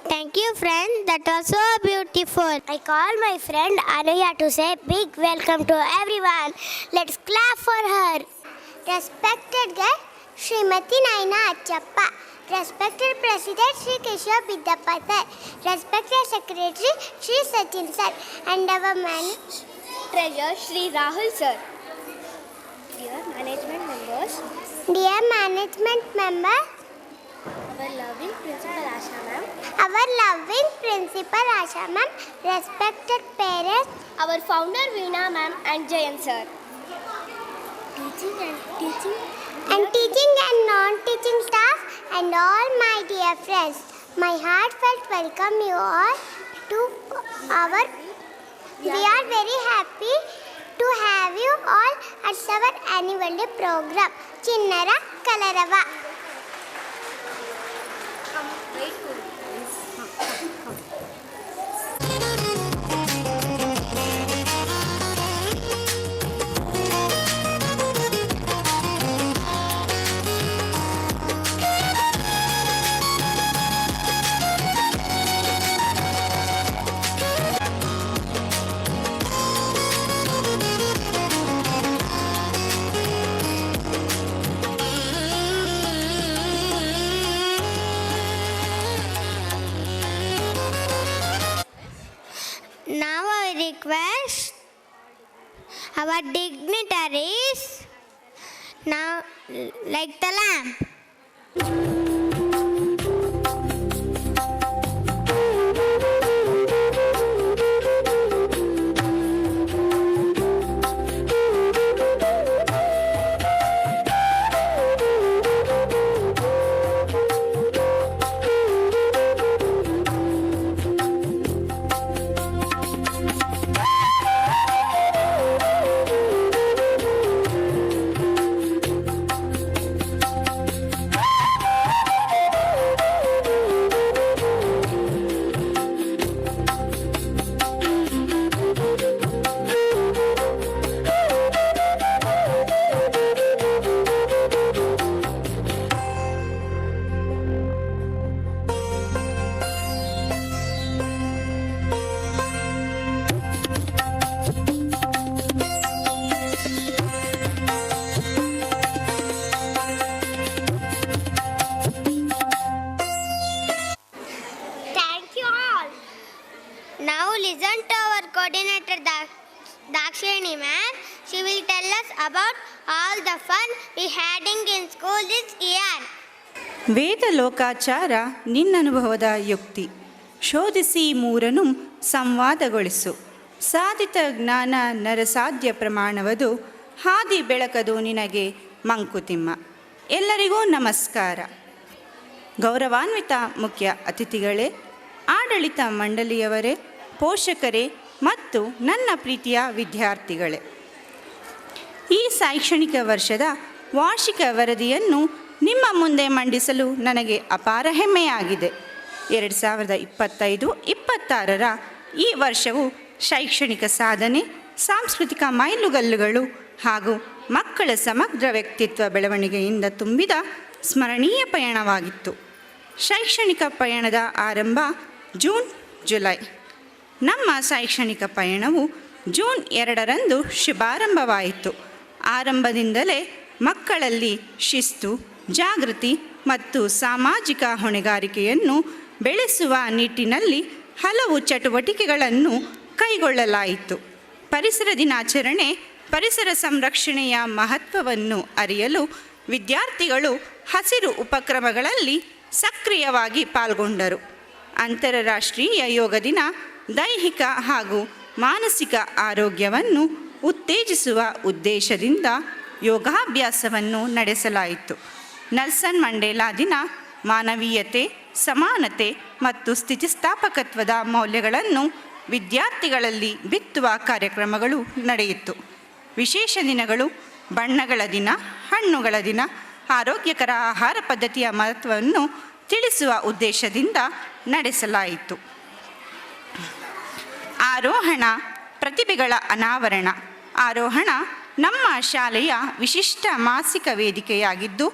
Thank you, friend. That was so beautiful. I call my friend Anuya to say big welcome to everyone. Let's clap for her. Respected guest, Srimati Naina Achappa. Respected President Sri Keshava Bidappathar. Respected Secretary Sri Sachin sir. And our Treasurer Sri Rahul sir. Dear management members. Dear management member. Our loving Principal Asha ma'am. Our loving Principal Asha ma'am. Respected parents. Our founder Veena ma'am and Jayan sir. teaching and non-teaching staff and all my dear friends. My heartfelt welcome you all to our. We are very happy to have you all at our annual day program, Chinnara Kalarava. Now I request our dignitaries, now like the lamp. Now listen to our coordinator Dakshini ma'am. She will tell us about all the fun we having in school this year. ವೇದ ಲೋಕಾಚಾರ ನಿನ್ನನುಭವದ ಯುಕ್ತಿ ಶೋಧಿಸಿ ಮೂರನ್ನು ಸಂವಾದಗೊಳಿಸು ಸಾಧಿತ ಜ್ಞಾನ ನರಸಾಧ್ಯ ಪ್ರಮಾಣವದು ಹಾದಿ ಬೆಳಕದು ನಿನಗೆ ಮಂಕುತಿಮ್ಮ. ಎಲ್ಲರಿಗೂ ನಮಸ್ಕಾರ. ಗೌರವಾನ್ವಿತ ಮುಖ್ಯ ಅತಿಥಿಗಳೇ, ಆಡಳಿತ ಮಂಡಳಿಯವರೇ, ಪೋಷಕರೇ ಮತ್ತು ನನ್ನ ಪ್ರೀತಿಯ ವಿದ್ಯಾರ್ಥಿಗಳೇ, ಈ ಶೈಕ್ಷಣಿಕ ವರ್ಷದ ವಾರ್ಷಿಕ ವರದಿಯನ್ನು ನಿಮ್ಮ ಮುಂದೆ ಮಂಡಿಸಲು ನನಗೆ ಅಪಾರ ಹೆಮ್ಮೆಯಾಗಿದೆ. 2025-26ರ ಈ ವರ್ಷವು ಶೈಕ್ಷಣಿಕ ಸಾಧನೆ, ಸಾಂಸ್ಕೃತಿಕ ಮೈಲುಗಲ್ಲುಗಳು ಹಾಗೂ ಮಕ್ಕಳ ಸಮಗ್ರ ವ್ಯಕ್ತಿತ್ವ ಬೆಳವಣಿಗೆಯಿಂದ ತುಂಬಿದ ಸ್ಮರಣೀಯ ಪಯಣವಾಗಿತ್ತು. ಶೈಕ್ಷಣಿಕ ಪಯಣದ ಆರಂಭ ಜುಲೈ. ನಮ್ಮ ಶೈಕ್ಷಣಿಕ ಪಯಣವು ಜೂನ್ 2ರಂದು ಶುಭಾರಂಭವಾಯಿತು. ಆರಂಭದಿಂದಲೇ ಮಕ್ಕಳಲ್ಲಿ ಶಿಸ್ತು, ಜಾಗೃತಿ ಮತ್ತು ಸಾಮಾಜಿಕ ಹೊಣೆಗಾರಿಕೆಯನ್ನು ಬೆಳೆಸುವ ನಿಟ್ಟಿನಲ್ಲಿ ಹಲವು ಚಟುವಟಿಕೆಗಳನ್ನು ಕೈಗೊಳ್ಳಲಾಯಿತು. ಪರಿಸರ ದಿನಾಚರಣೆ ಪರಿಸರ ಸಂರಕ್ಷಣೆಯ ಮಹತ್ವವನ್ನು ಅರಿಯಲು ವಿದ್ಯಾರ್ಥಿಗಳು ಹಸಿರು ಉಪಕ್ರಮಗಳಲ್ಲಿ ಸಕ್ರಿಯವಾಗಿ ಪಾಲ್ಗೊಂಡರು. ಅಂತಾರಾಷ್ಟ್ರೀಯ ಯೋಗ ದಿನ ದೈಹಿಕ ಹಾಗೂ ಮಾನಸಿಕ ಆರೋಗ್ಯವನ್ನು ಉತ್ತೇಜಿಸುವ ಉದ್ದೇಶದಿಂದ ಯೋಗಾಭ್ಯಾಸವನ್ನು ನಡೆಸಲಾಯಿತು. ನೆಲ್ಸನ್ ಮಂಡೇಲಾ ದಿನ ಮಾನವೀಯತೆ, ಸಮಾನತೆ ಮತ್ತು ಸ್ಥಿತಿಸ್ಥಾಪಕತ್ವದ ಮೌಲ್ಯಗಳನ್ನು ವಿದ್ಯಾರ್ಥಿಗಳಲ್ಲಿ ಬಿತ್ತುವ ಕಾರ್ಯಕ್ರಮಗಳು ನಡೆಯಿತು. ವಿಶೇಷ ದಿನಗಳು ಬಣ್ಣಗಳ ದಿನ, ಹಣ್ಣುಗಳ ದಿನ, ಆರೋಗ್ಯಕರ ಆಹಾರ ಪದ್ಧತಿಯ ಮಹತ್ವವನ್ನು ತಿಳಿಸುವ ಉದ್ದೇಶದಿಂದ ನಡೆಸಲಾಯಿತು. ಆರೋಹಣ ಪ್ರತಿಭೆಗಳ ಅನಾವರಣ. ಆರೋಹಣ ನಮ್ಮ ಶಾಲೆಯ ವಿಶಿಷ್ಟ ಮಾಸಿಕ ವೇದಿಕೆಯಾಗಿದ್ದು,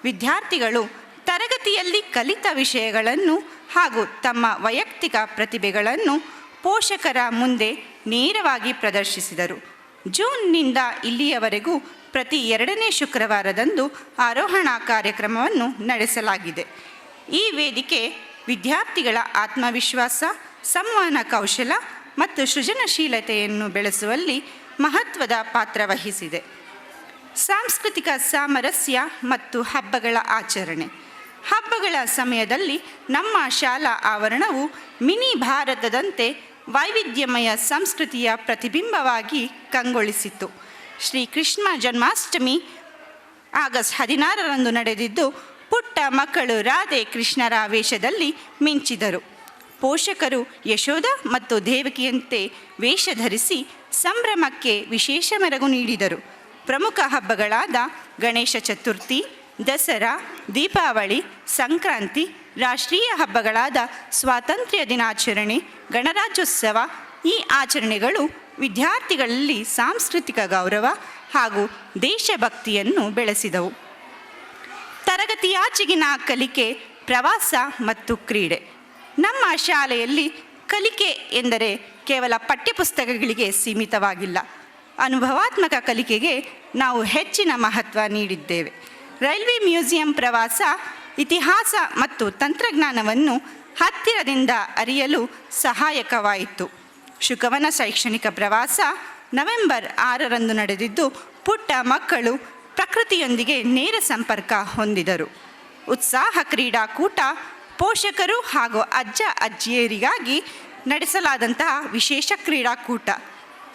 ವಿದ್ಯಾರ್ಥಿಗಳು ತರಗತಿಯಲ್ಲಿ ಕಲಿತ ವಿಷಯಗಳನ್ನು ಹಾಗೂ ತಮ್ಮ ವೈಯಕ್ತಿಕ ಪ್ರತಿಭೆಗಳನ್ನು ಪೋಷಕರ ಮುಂದೆ ನೇರವಾಗಿ ಪ್ರದರ್ಶಿಸಿದರು. ಜೂನ್ನಿಂದ ಇಲ್ಲಿಯವರೆಗೂ ಪ್ರತಿ 2ನೇ ಶುಕ್ರವಾರದಂದು ಆರೋಹಣ ಕಾರ್ಯಕ್ರಮವನ್ನು ನಡೆಸಲಾಗಿದೆ. ಈ ವೇದಿಕೆ ವಿದ್ಯಾರ್ಥಿಗಳ ಆತ್ಮವಿಶ್ವಾಸ, ಸಂವಹನ ಕೌಶಲ ಮತ್ತು ಸೃಜನಶೀಲತೆಯನ್ನು ಬೆಳೆಸುವಲ್ಲಿ ಮಹತ್ವದ ಪಾತ್ರ ವಹಿಸಿದೆ. ಸಾಂಸ್ಕೃತಿಕ ಸಾಮರಸ್ಯ ಮತ್ತು ಹಬ್ಬಗಳ ಆಚರಣೆ. ಹಬ್ಬಗಳ ಸಮಯದಲ್ಲಿ ನಮ್ಮ ಶಾಲಾ ಆವರಣವು ಮಿನಿ ಭಾರತದಂತೆ ವೈವಿಧ್ಯಮಯ ಸಂಸ್ಕೃತಿಯ ಪ್ರತಿಬಿಂಬವಾಗಿ ಕಂಗೊಳಿಸಿತು. ಶ್ರೀ ಕೃಷ್ಣ ಜನ್ಮಾಷ್ಟಮಿ ಆಗಸ್ಟ್ 16ರಂದು ನಡೆದಿದ್ದು, ಪುಟ್ಟ ಮಕ್ಕಳು ರಾಧೆ ಕೃಷ್ಣರ ವೇಷದಲ್ಲಿ ಮಿಂಚಿದರು. ಪೋಷಕರು ಯಶೋಧ ಮತ್ತು ದೇವಕಿಯಂತೆ ವೇಷ ಧರಿಸಿ ಸಂಭ್ರಮಕ್ಕೆ ವಿಶೇಷ ಮೆರುಗು ನೀಡಿದರು. ಪ್ರಮುಖ ಹಬ್ಬಗಳಾದ ಗಣೇಶ ಚತುರ್ಥಿ, ದಸರಾ, ದೀಪಾವಳಿ, ಸಂಕ್ರಾಂತಿ, ರಾಷ್ಟ್ರೀಯ ಹಬ್ಬಗಳಾದ ಸ್ವಾತಂತ್ರ್ಯ ದಿನಾಚರಣೆ, ಗಣರಾಜ್ಯೋತ್ಸವ ಈ ಆಚರಣೆಗಳು ವಿದ್ಯಾರ್ಥಿಗಳಲ್ಲಿ ಸಾಂಸ್ಕೃತಿಕ ಗೌರವ ಹಾಗೂ ದೇಶಭಕ್ತಿಯನ್ನು ಬೆಳೆಸಿದವು. ತರಗತಿಯಾಚೆಗಿನ ಕಲಿಕೆ, ಪ್ರವಾಸ ಮತ್ತು ಕ್ರೀಡೆ. ನಮ್ಮ ಶಾಲೆಯಲ್ಲಿ ಕಲಿಕೆ ಎಂದರೆ ಕೇವಲ ಪಠ್ಯಪುಸ್ತಕಗಳಿಗೆ ಸೀಮಿತವಾಗಿಲ್ಲ. ಅನುಭವಾತ್ಮಕ ಕಲಿಕೆಗೆ ನಾವು ಹೆಚ್ಚಿನ ಮಹತ್ವ ನೀಡಿದ್ದೇವೆ. ರೈಲ್ವೆ ಮ್ಯೂಸಿಯಂ ಪ್ರವಾಸ ಇತಿಹಾಸ ಮತ್ತು ತಂತ್ರಜ್ಞಾನವನ್ನು ಹತ್ತಿರದಿಂದ ಅರಿಯಲು ಸಹಾಯಕವಾಯಿತು. ಶುಕವನ ಶೈಕ್ಷಣಿಕ ಪ್ರವಾಸ ನವೆಂಬರ್ 6ರಂದು ನಡೆದಿದ್ದು, ಪುಟ್ಟ ಮಕ್ಕಳು ಪ್ರಕೃತಿಯೊಂದಿಗೆ ನೇರ ಸಂಪರ್ಕ ಹೊಂದಿದರು. ಉತ್ಸಾಹ ಕ್ರೀಡಾಕೂಟ ಪೋಷಕರು ಹಾಗೂ ಅಜ್ಜ ಅಜ್ಜಿಯರಿಗಾಗಿ ನಡೆಸಲಾದಂತಹ ವಿಶೇಷ ಕ್ರೀಡಾಕೂಟ.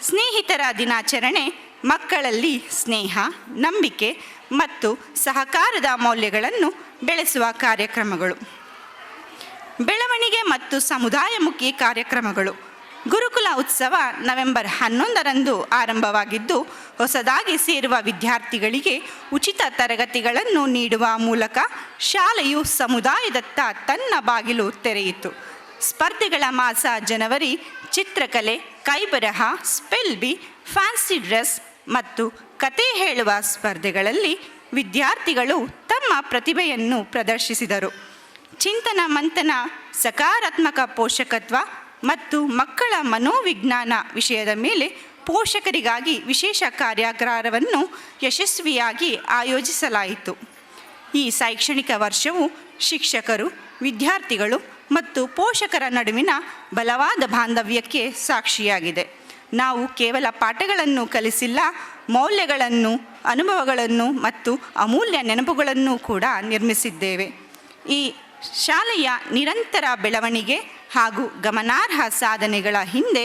ಸ್ನೇಹಿತರ ದಿನಾಚರಣೆ ಮಕ್ಕಳಲ್ಲಿ ಸ್ನೇಹ, ನಂಬಿಕೆ ಮತ್ತು ಸಹಕಾರದ ಮೌಲ್ಯಗಳನ್ನು ಬೆಳೆಸುವ ಕಾರ್ಯಕ್ರಮಗಳು. ಬೆಳವಣಿಗೆ ಮತ್ತು ಸಮುದಾಯಮುಖಿ ಕಾರ್ಯಕ್ರಮಗಳು. ಗುರುಕುಲ ಉತ್ಸವ ನವೆಂಬರ್ 11ರಂದು ಆರಂಭವಾಗಿದ್ದು, ಹೊಸದಾಗಿ ಸೇರುವ ವಿದ್ಯಾರ್ಥಿಗಳಿಗೆ ಉಚಿತ ತರಗತಿಗಳನ್ನು ನೀಡುವ ಮೂಲಕ ಶಾಲೆಯು ಸಮುದಾಯದತ್ತ ತನ್ನ ಬಾಗಿಲು ತೆರೆಯಿತು. ಸ್ಪರ್ಧೆಗಳ ಮಾಸ ಜನವರಿ. ಚಿತ್ರಕಲೆ, ಕೈಬರಹ, ಸ್ಪೆಲ್ ಬಿ, ಫ್ಯಾನ್ಸಿ ಡ್ರೆಸ್ ಮತ್ತು ಕತೆ ಹೇಳುವ ಸ್ಪರ್ಧೆಗಳಲ್ಲಿ ವಿದ್ಯಾರ್ಥಿಗಳು ತಮ್ಮ ಪ್ರತಿಭೆಯನ್ನು ಪ್ರದರ್ಶಿಸಿದರು. ಚಿಂತನ ಮಂಥನ, ಸಕಾರಾತ್ಮಕ ಪೋಷಕತ್ವ ಮತ್ತು ಮಕ್ಕಳ ಮನೋವಿಜ್ಞಾನ ವಿಷಯದ ಮೇಲೆ ಪೋಷಕರಿಗಾಗಿ ವಿಶೇಷ ಕಾರ್ಯಾಗಾರವನ್ನು ಯಶಸ್ವಿಯಾಗಿ ಆಯೋಜಿಸಲಾಯಿತು. ಈ ಶೈಕ್ಷಣಿಕ ವರ್ಷವು ಶಿಕ್ಷಕರು, ವಿದ್ಯಾರ್ಥಿಗಳು ಮತ್ತು ಪೋಷಕರ ನಡುವಿನ ಬಲವಾದ ಬಾಂಧವ್ಯಕ್ಕೆ ಸಾಕ್ಷಿಯಾಗಿದೆ. ನಾವು ಕೇವಲ ಪಾಠಗಳನ್ನು ಕಲಿಸಿಲ್ಲ, ಮೌಲ್ಯಗಳನ್ನು, ಅನುಭವಗಳನ್ನು ಮತ್ತು ಅಮೂಲ್ಯ ನೆನಪುಗಳನ್ನು ಕೂಡ ನಿರ್ಮಿಸಿದ್ದೇವೆ. ಈ ಶಾಲೆಯ ನಿರಂತರ ಬೆಳವಣಿಗೆ ಹಾಗೂ ಗಮನಾರ್ಹ ಸಾಧನೆಗಳ ಹಿಂದೆ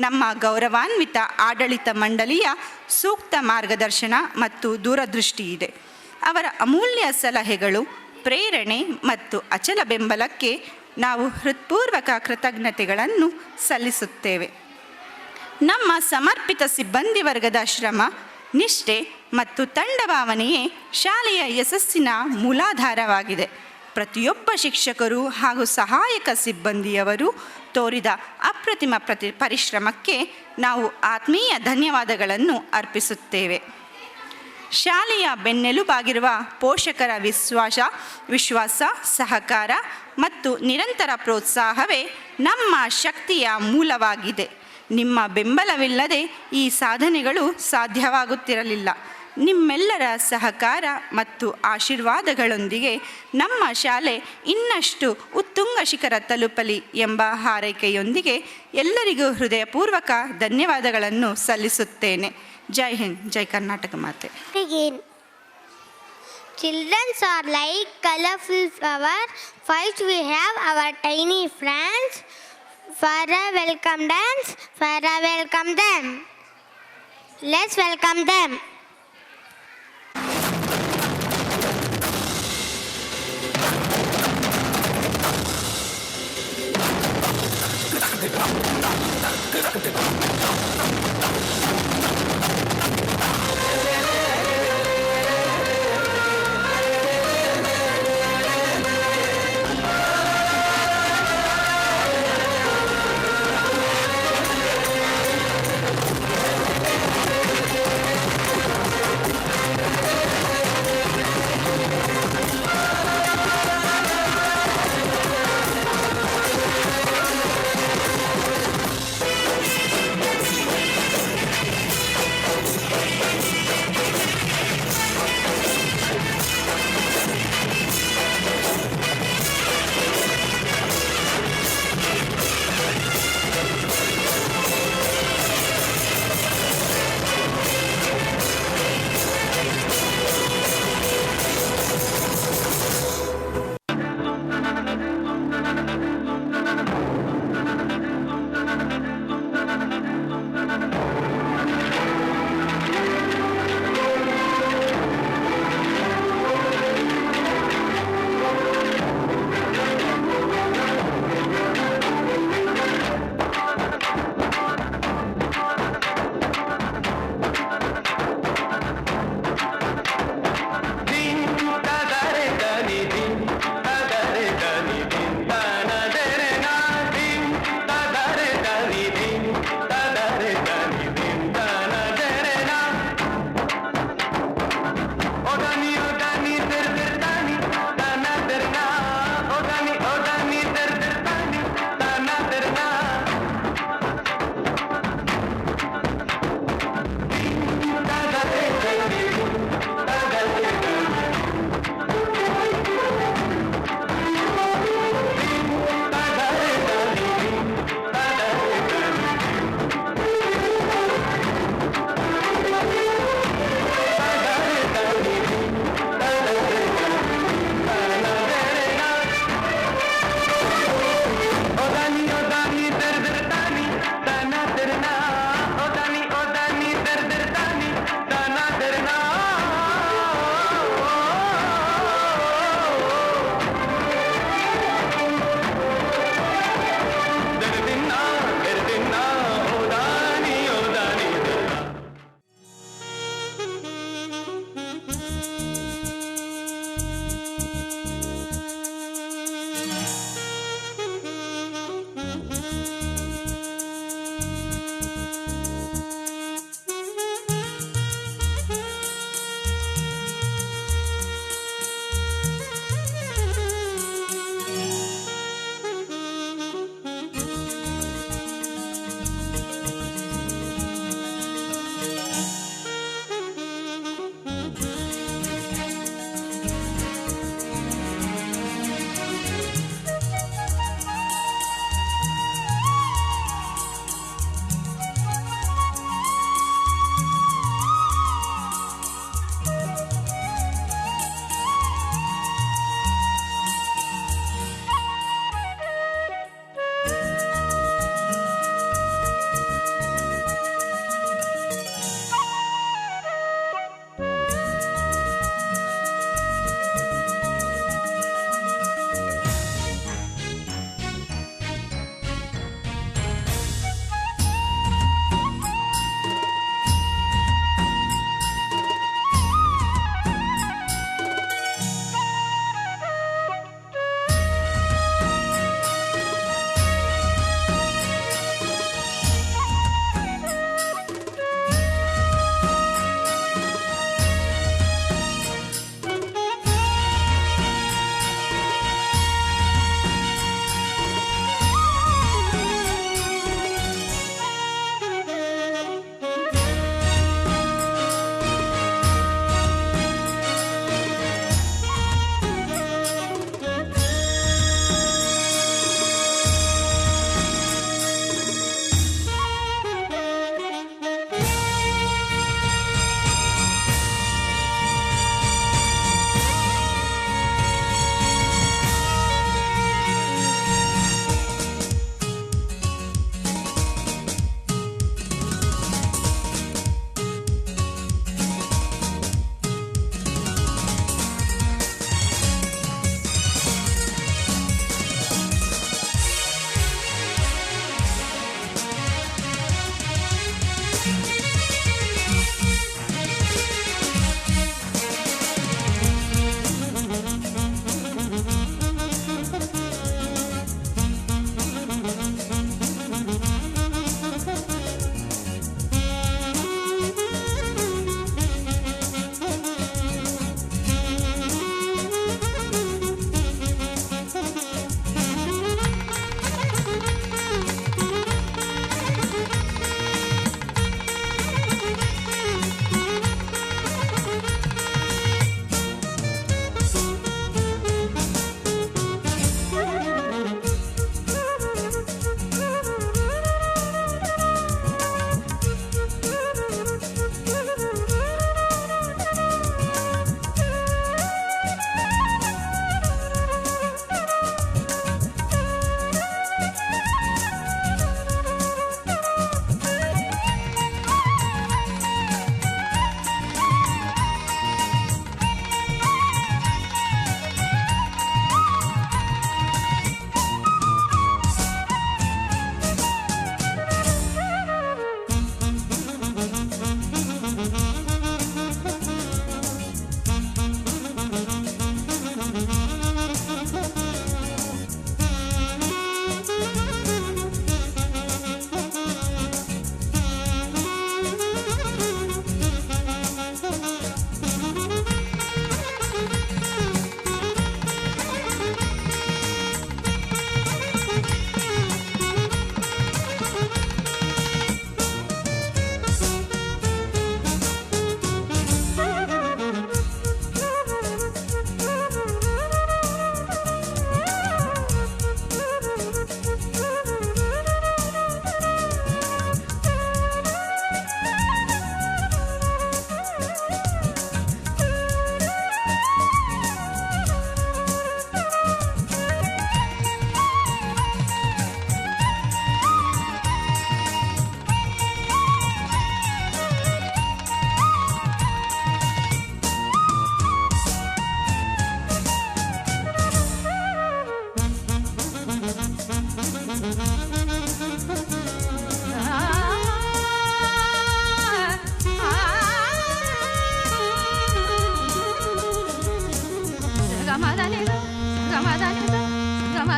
ನಮ್ಮ ಗೌರವಾನ್ವಿತ ಆಡಳಿತ ಮಂಡಳಿಯ ಸೂಕ್ತ ಮಾರ್ಗದರ್ಶನ ಮತ್ತು ದೂರದೃಷ್ಟಿ ಇದೆ. ಅವರ ಅಮೂಲ್ಯ ಸಲಹೆಗಳು, ಪ್ರೇರಣೆ ಮತ್ತು ಅಚಲ ಬೆಂಬಲಕ್ಕೆ ನಾವು ಹೃತ್ಪೂರ್ವಕ ಕೃತಜ್ಞತೆಗಳನ್ನು ಸಲ್ಲಿಸುತ್ತೇವೆ. ನಮ್ಮ ಸಮರ್ಪಿತ ಸಿಬ್ಬಂದಿ ವರ್ಗದ ಶ್ರಮ, ನಿಷ್ಠೆ ಮತ್ತು ತಂಡಭಾವನೆಯೇ ಶಾಲೆಯ ಯಶಸ್ಸಿನ ಮೂಲಾಧಾರವಾಗಿದೆ. ಪ್ರತಿಯೊಬ್ಬ ಶಿಕ್ಷಕರು ಹಾಗೂ ಸಹಾಯಕ ಸಿಬ್ಬಂದಿಯವರು ತೋರಿದ ಅಪ್ರತಿಮ ಪರಿಶ್ರಮಕ್ಕೆ ನಾವು ಆತ್ಮೀಯ ಧನ್ಯವಾದಗಳನ್ನು ಅರ್ಪಿಸುತ್ತೇವೆ. ಶಾಲೆಯ ಬೆನ್ನೆಲುಬಾಗಿರುವ ಪೋಷಕರ ವಿಶ್ವಾಸ, ಸಹಕಾರ ಮತ್ತು ನಿರಂತರ ಪ್ರೋತ್ಸಾಹವೇ ನಮ್ಮ ಶಕ್ತಿಯ ಮೂಲವಾಗಿದೆ. ನಿಮ್ಮ ಬೆಂಬಲವಿಲ್ಲದೆ ಈ ಸಾಧನೆಗಳು ಸಾಧ್ಯವಾಗುತ್ತಿರಲಿಲ್ಲ. ನಿಮ್ಮೆಲ್ಲರ ಸಹಕಾರ ಮತ್ತು ಆಶೀರ್ವಾದಗಳೊಂದಿಗೆ ನಮ್ಮ ಶಾಲೆ ಇನ್ನಷ್ಟು ಉತ್ತುಂಗ ಶಿಖರ ತಲುಪಲಿ ಎಂಬ ಹಾರೈಕೆಯೊಂದಿಗೆ ಎಲ್ಲರಿಗೂ ಹೃದಯಪೂರ್ವಕ ಧನ್ಯವಾದಗಳನ್ನು ಸಲ್ಲಿಸುತ್ತೇನೆ. ಜೈ ಹಿಂದ್, ಜೈ ಕರ್ನಾಟಕ ಮಾತೆ. Begin. Children are like colorful flowers. First we have our tiny friends. For a welcome dance, for a welcome them. Let's welcome them.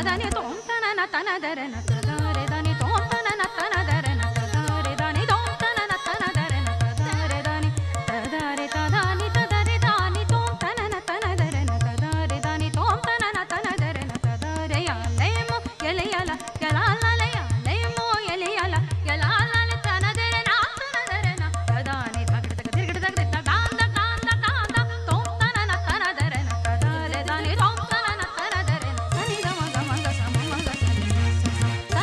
ಧನಿ ತೋಂ ತನನ ತನದರೆ ನ ತದರೆ ಧನಿ ತೋಂ ತನನ ತನದರೆ ನ ತದರೆ ಧನಿ ತೋಂ ತನನ ತನದರೆ ನ ತದರೆ ಧನಿ ತದರೆ ತದಾನಿ ತದರೆ ದಾನಿ ತೋಂ ತನನ ತನದರೆ ನ ತದರೆ ಧನಿ ತೋಂ ತನನ ತನದರೆ ನ ತದರೆ ಯಾಲೇಮೋ ಎಲೆಯಲ ಯಲಾಲಲ ಯಾಲೇಮೋ ಎಲೆಯಲ ಯಲಾಲಲ ತನದರೆ ನ ತನದರೆ ನ ತದಾನಿ ತಗಡ ತಗ ತಿರ್ಗಡ ತಗದ ತಗಾಂದ ಕಾಂದ ಕಾಂದ ತೋಂ ತನನ ತನದರೆ ನ ತದರೆ ಧನಿ ತೋಂ ತನನ ತನದರೆ ನ ಧನಿ ದ ಮಗ ಮಗ ಸ ಮಗ ಸ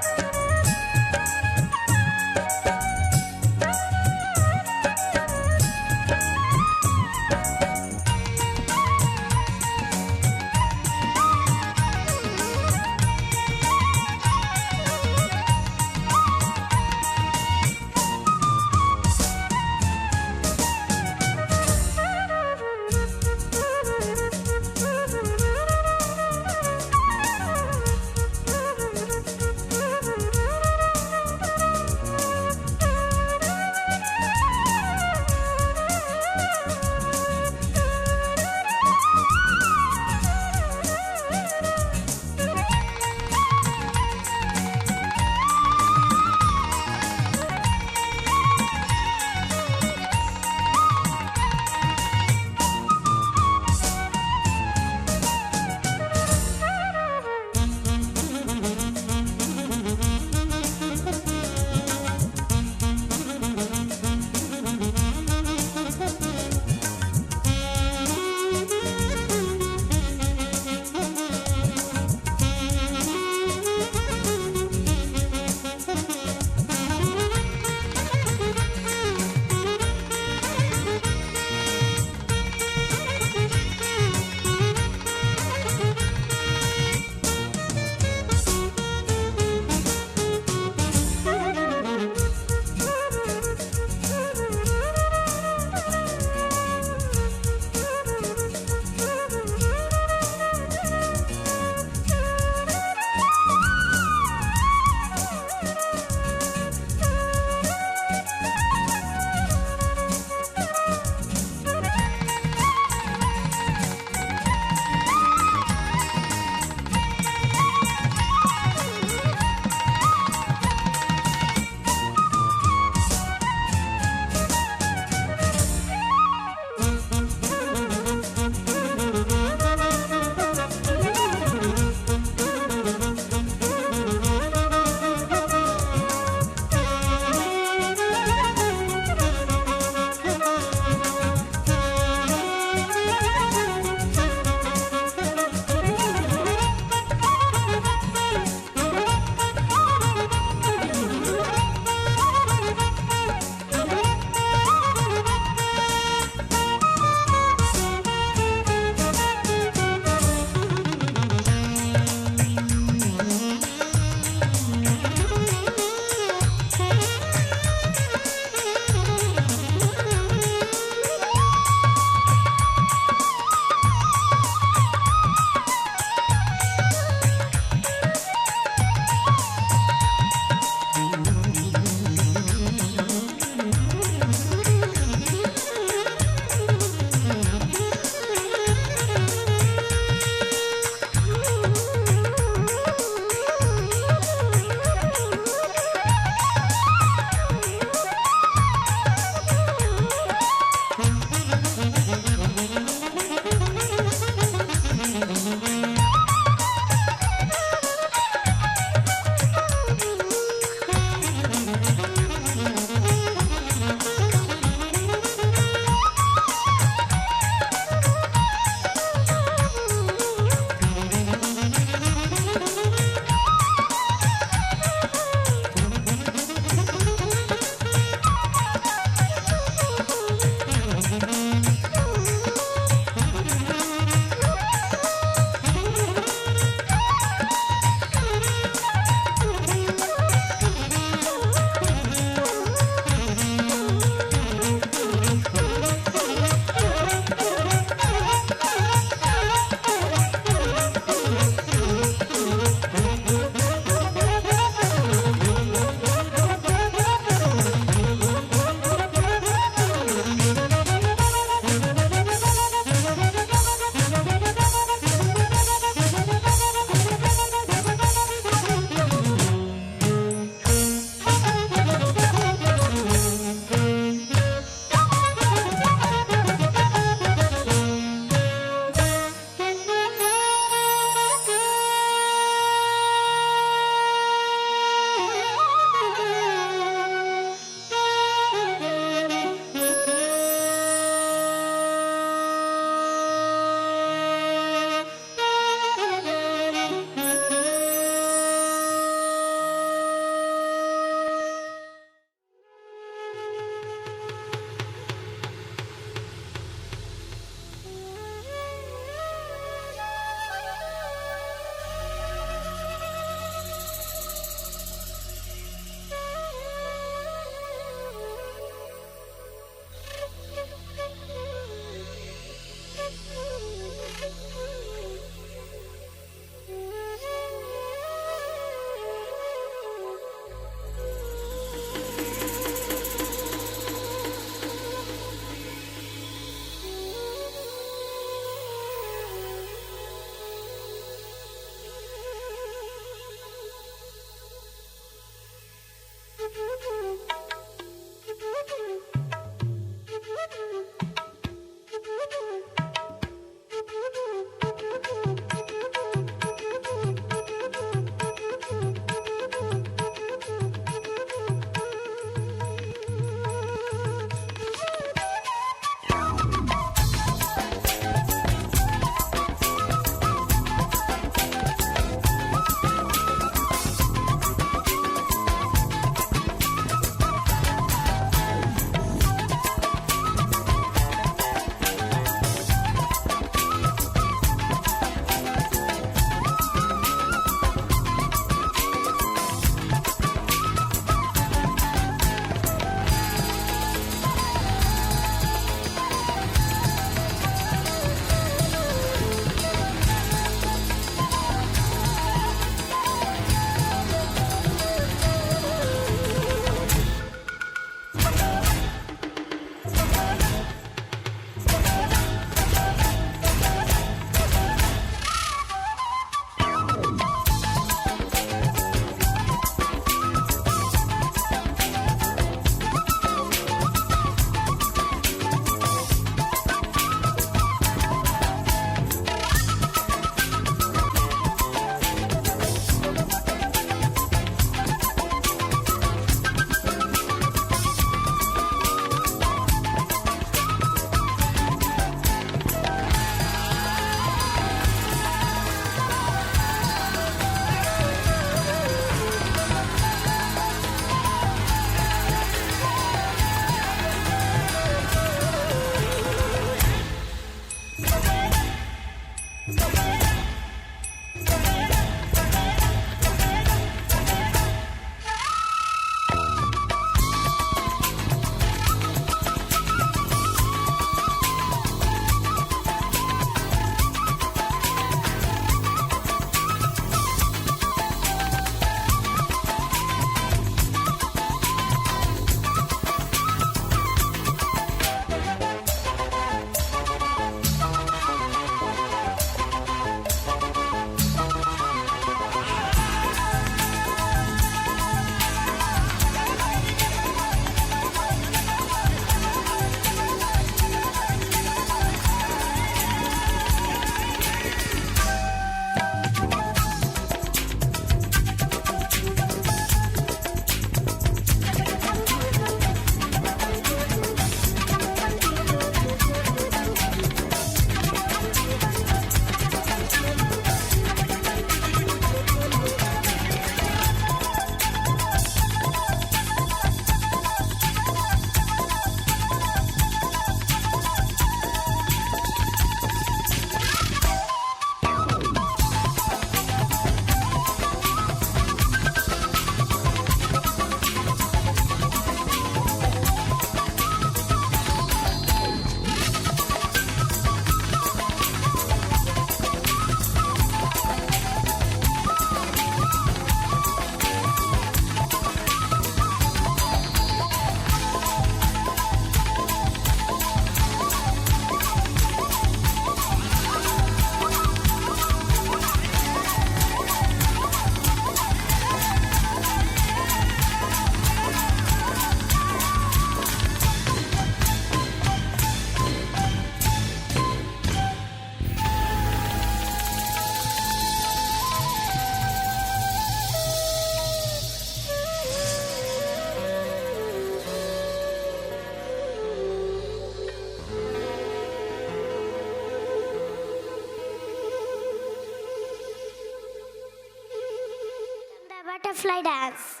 butterfly dance.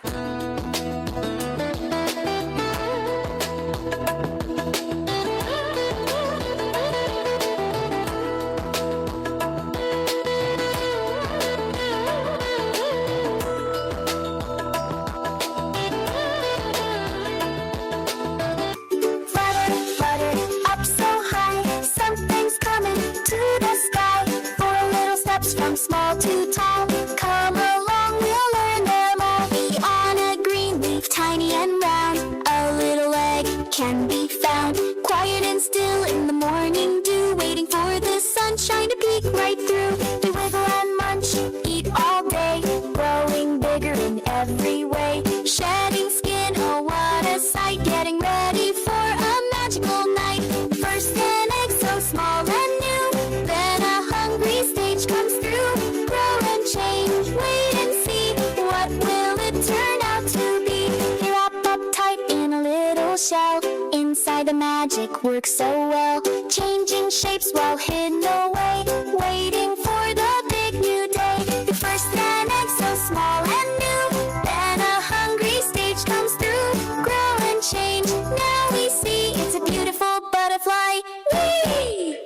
From small to tall, come along, we'll learn them all. Be on a green leaf, tiny and round. A little egg can be found, quiet and still in the morning dew, waiting for the sunshine to peek right through. We wiggle and munch, eat all day, growing bigger in every way. Shedding skin, oh what a sight, getting ready for a magical night. First an egg so small and new, then a hungry stage comes through. Grow and change, wait and see, what will it turn out to be? They wrap up tight in a little shell, inside the magic works so well. Changing shapes while hidden away, waiting for the big new day. First an egg so small and new, then a hungry stage comes through. Grow and change, now we see, it's a beautiful butterfly. Whee!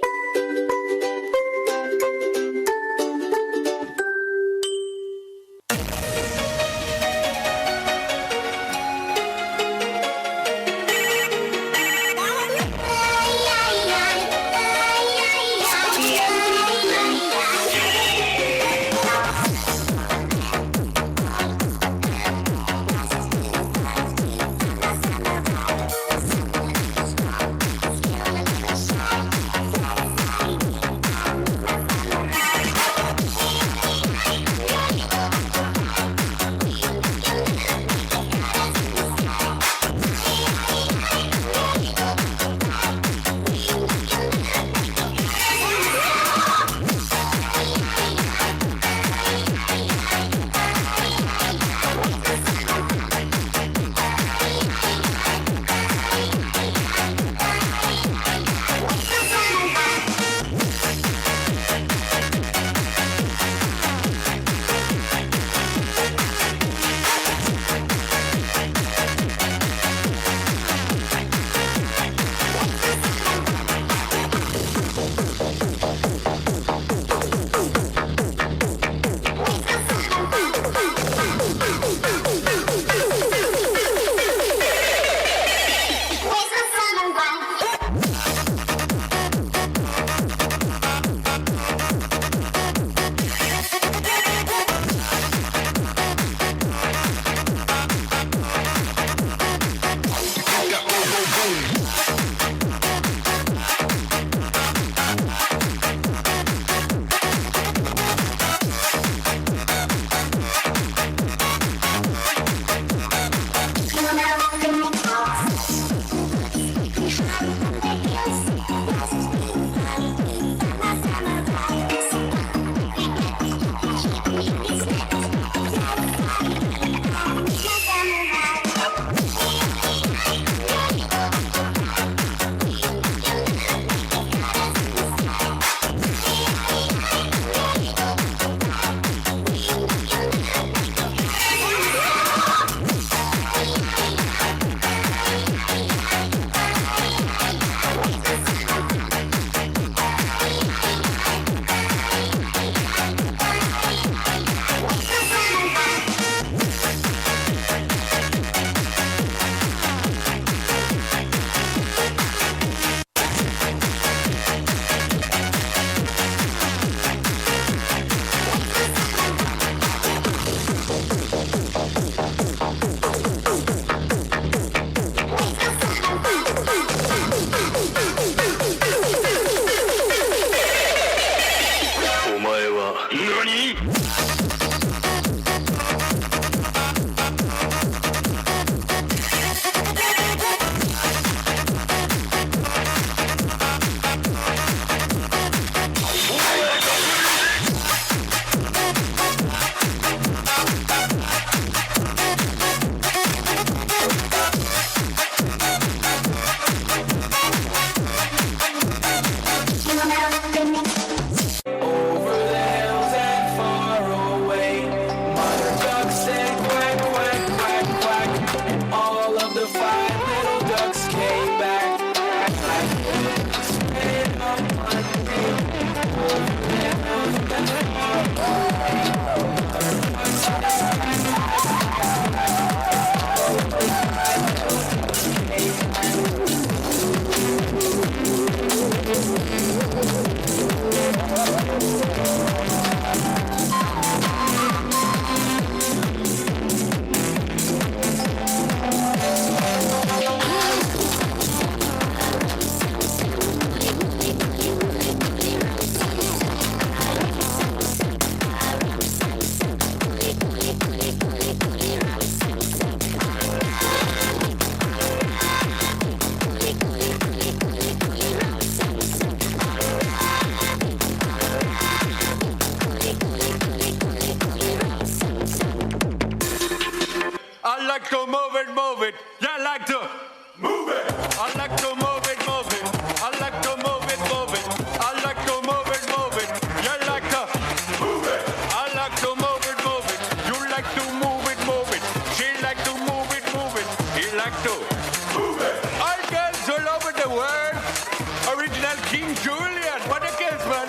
Over the hills and far away. it, move it. Yeah, I like to move it. I like to move it, move it. I like to move it, move it. I like to move it, move it. You like to move it. I like to move it, move it. You like to move it, move it. She like to move it, move it. He like to move it. All girls all over the world. Original King Julian. What a case, man.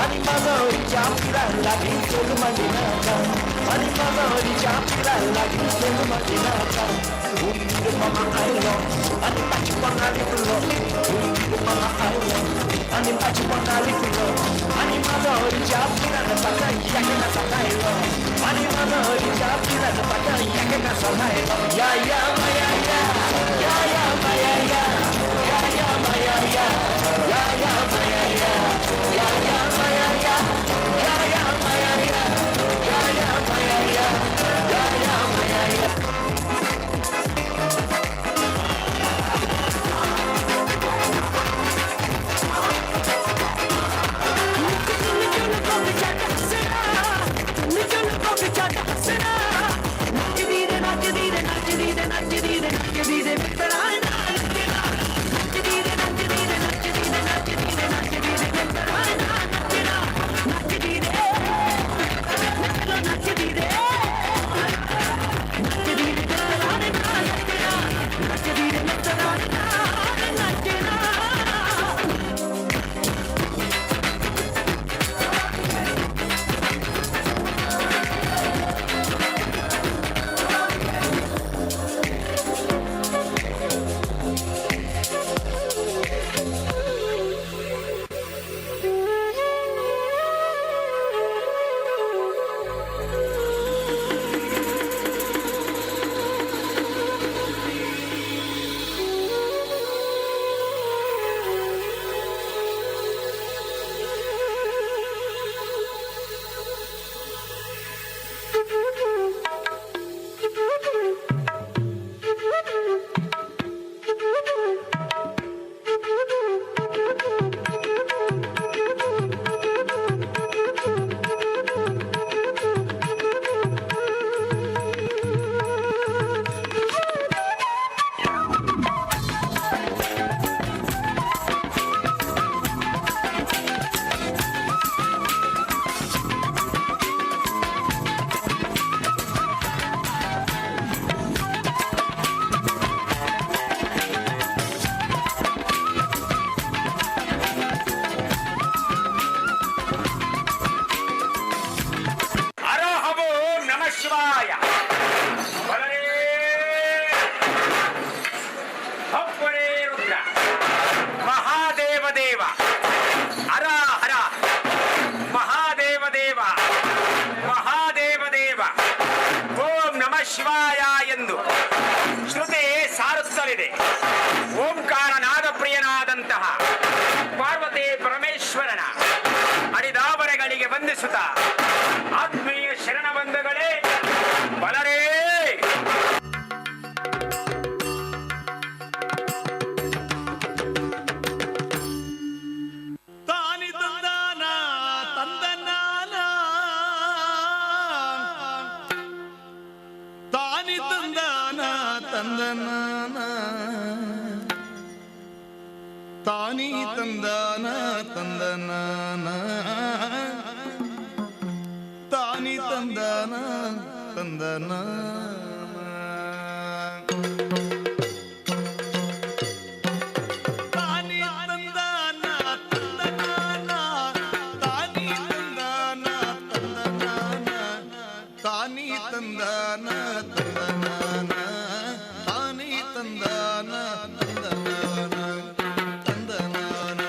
Ani mazao ya लागली जन्मली नाका आणि मगरीच्या पिला लागली जन्मली नाका उंदीर मामा आयलो आणि पाची पंगाली फुलो उंदीर मामा आयलो आणि पाची पंगाली फुलो आणि मगरीच्या पिलानं पाटा याकेना सकायलो आणि मगरीच्या पिलानं पाटा याकेना सकायलो या या माया या या या माया या या या माया या या या माया या या या माया या या या माया या या या माया या या या माया या ಶಿವಾಯ ಎಂದು ಶ್ರುತಿ ಸಾರುತ್ತಲಿದೆ. ಓಂಕಾರ ನಾದ ಪ್ರಿಯನಾದಂತಹ ಪಾರ್ವತಿ ಪರಮೇಶ್ವರನ ಅಡಿದಾವರೆಗಳಿಗೆ ವಂದಿಸುತ್ತ ಆತ್ಮೀಯ ಶರಣ ಬಂಧುಗಳೇ ಬಲರೇ ತಾನಿ ತಂದಾನ ತಂದನಾನ ತಾನಿ ತಂದಾನ ತಂದನ ತಾನಿ ತಂದಾನ ತಂದನಾನ ತಾನಿ ತಂದಾನ ತಂದನಾನ ತಾನಿ ತಂದಾನ ತಂದನಾನ ತಾನಿ ತಂದಾನ ತಂದನಾನ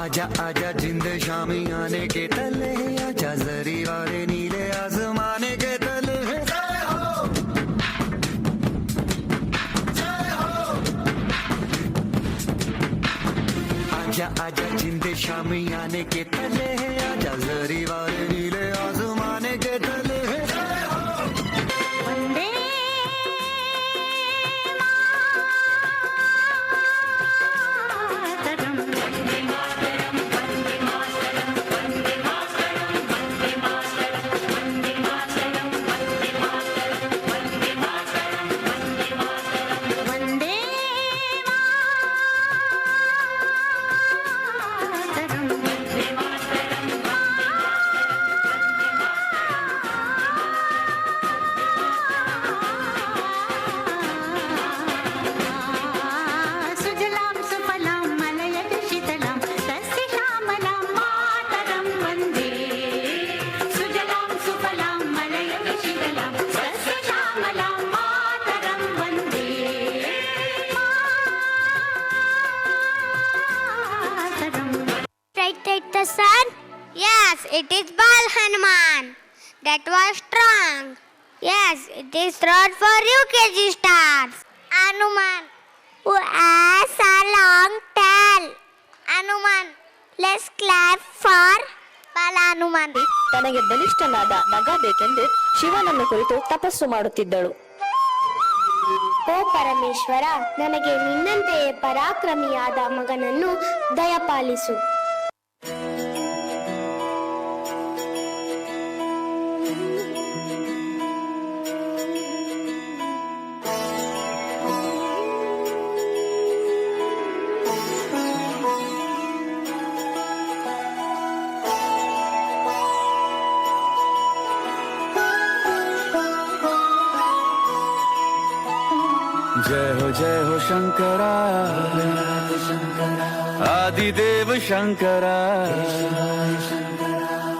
आजा आजा जिंद शामी आने के तले आजा जरी वाले नीले आसमाने के तले आजा आजा जिंदे शामी आने के तले है, आजा जरी वाले नीले आसमाने के तले है। वंदे मातरम, वंदे मातरम, वंदे मातरम, वंदे मातरम, वंदे मातरम, वंदे मातरम, वंदे मातरम, वंदे मातरम, वंदे मातरम, वंदे मातरम, वंदे मातरम। सुजलां सुफलां मलयज शीतलां तस्य श्यामलां मातरं वन्दे। सुजलां सुफलां मलयज शीतलां तस्य श्यामलां मातरं वन्दे। मातरं। Right at the sun? Yes, it is Bal Hanuman. That was strong. Yes, it is rod for UKG stars. Hanuman, who has a long tail. Hanuman, let's clap for Bal Hanuman. ತನಗೆ ಬಲಿಷ್ಠನಾದ ನಗ ಬೇಕೆಂದು ಶಿವನನ್ನು ಕುರಿತು ತಪಸ್ಸು ಮಾಡುತ್ತಿದ್ದಳು. ಓ ಪರಮೇಶ್ವರ, ನನಗೆ ನಿನ್ನಂತೆಯೇ ಪರಾಕ್ರಮಿಯಾದ ಮಗನನ್ನು ದಯಪಾಲಿಸು. जय हो शंकरा, आदिदेव शंकरा,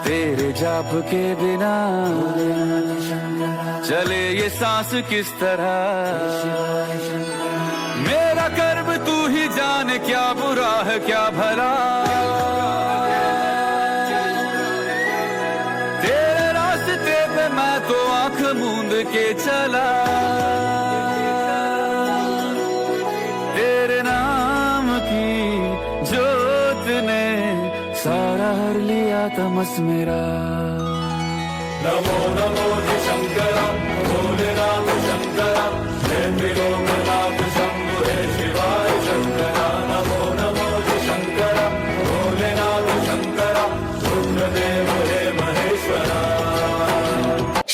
तेरे जाप के बिना चले ये सांस किस तरह। मेरा कर्म तू ही जाने, क्या बुरा है क्या भला। तेरे रास्ते पे मैं तो आंख मूंद के चला, तेरे नाम की जोत ने सारा हर लिया तमस मेरा। नमो नमो शंकरा, भोलेनाथ शंकरा, जय त्रिलोकनाथ शंभो हे शिवाय शंकरा। नमो नमो शंकरा, भोलेनाथ शंकरा, रुद्रदेव हे महेश्वरा।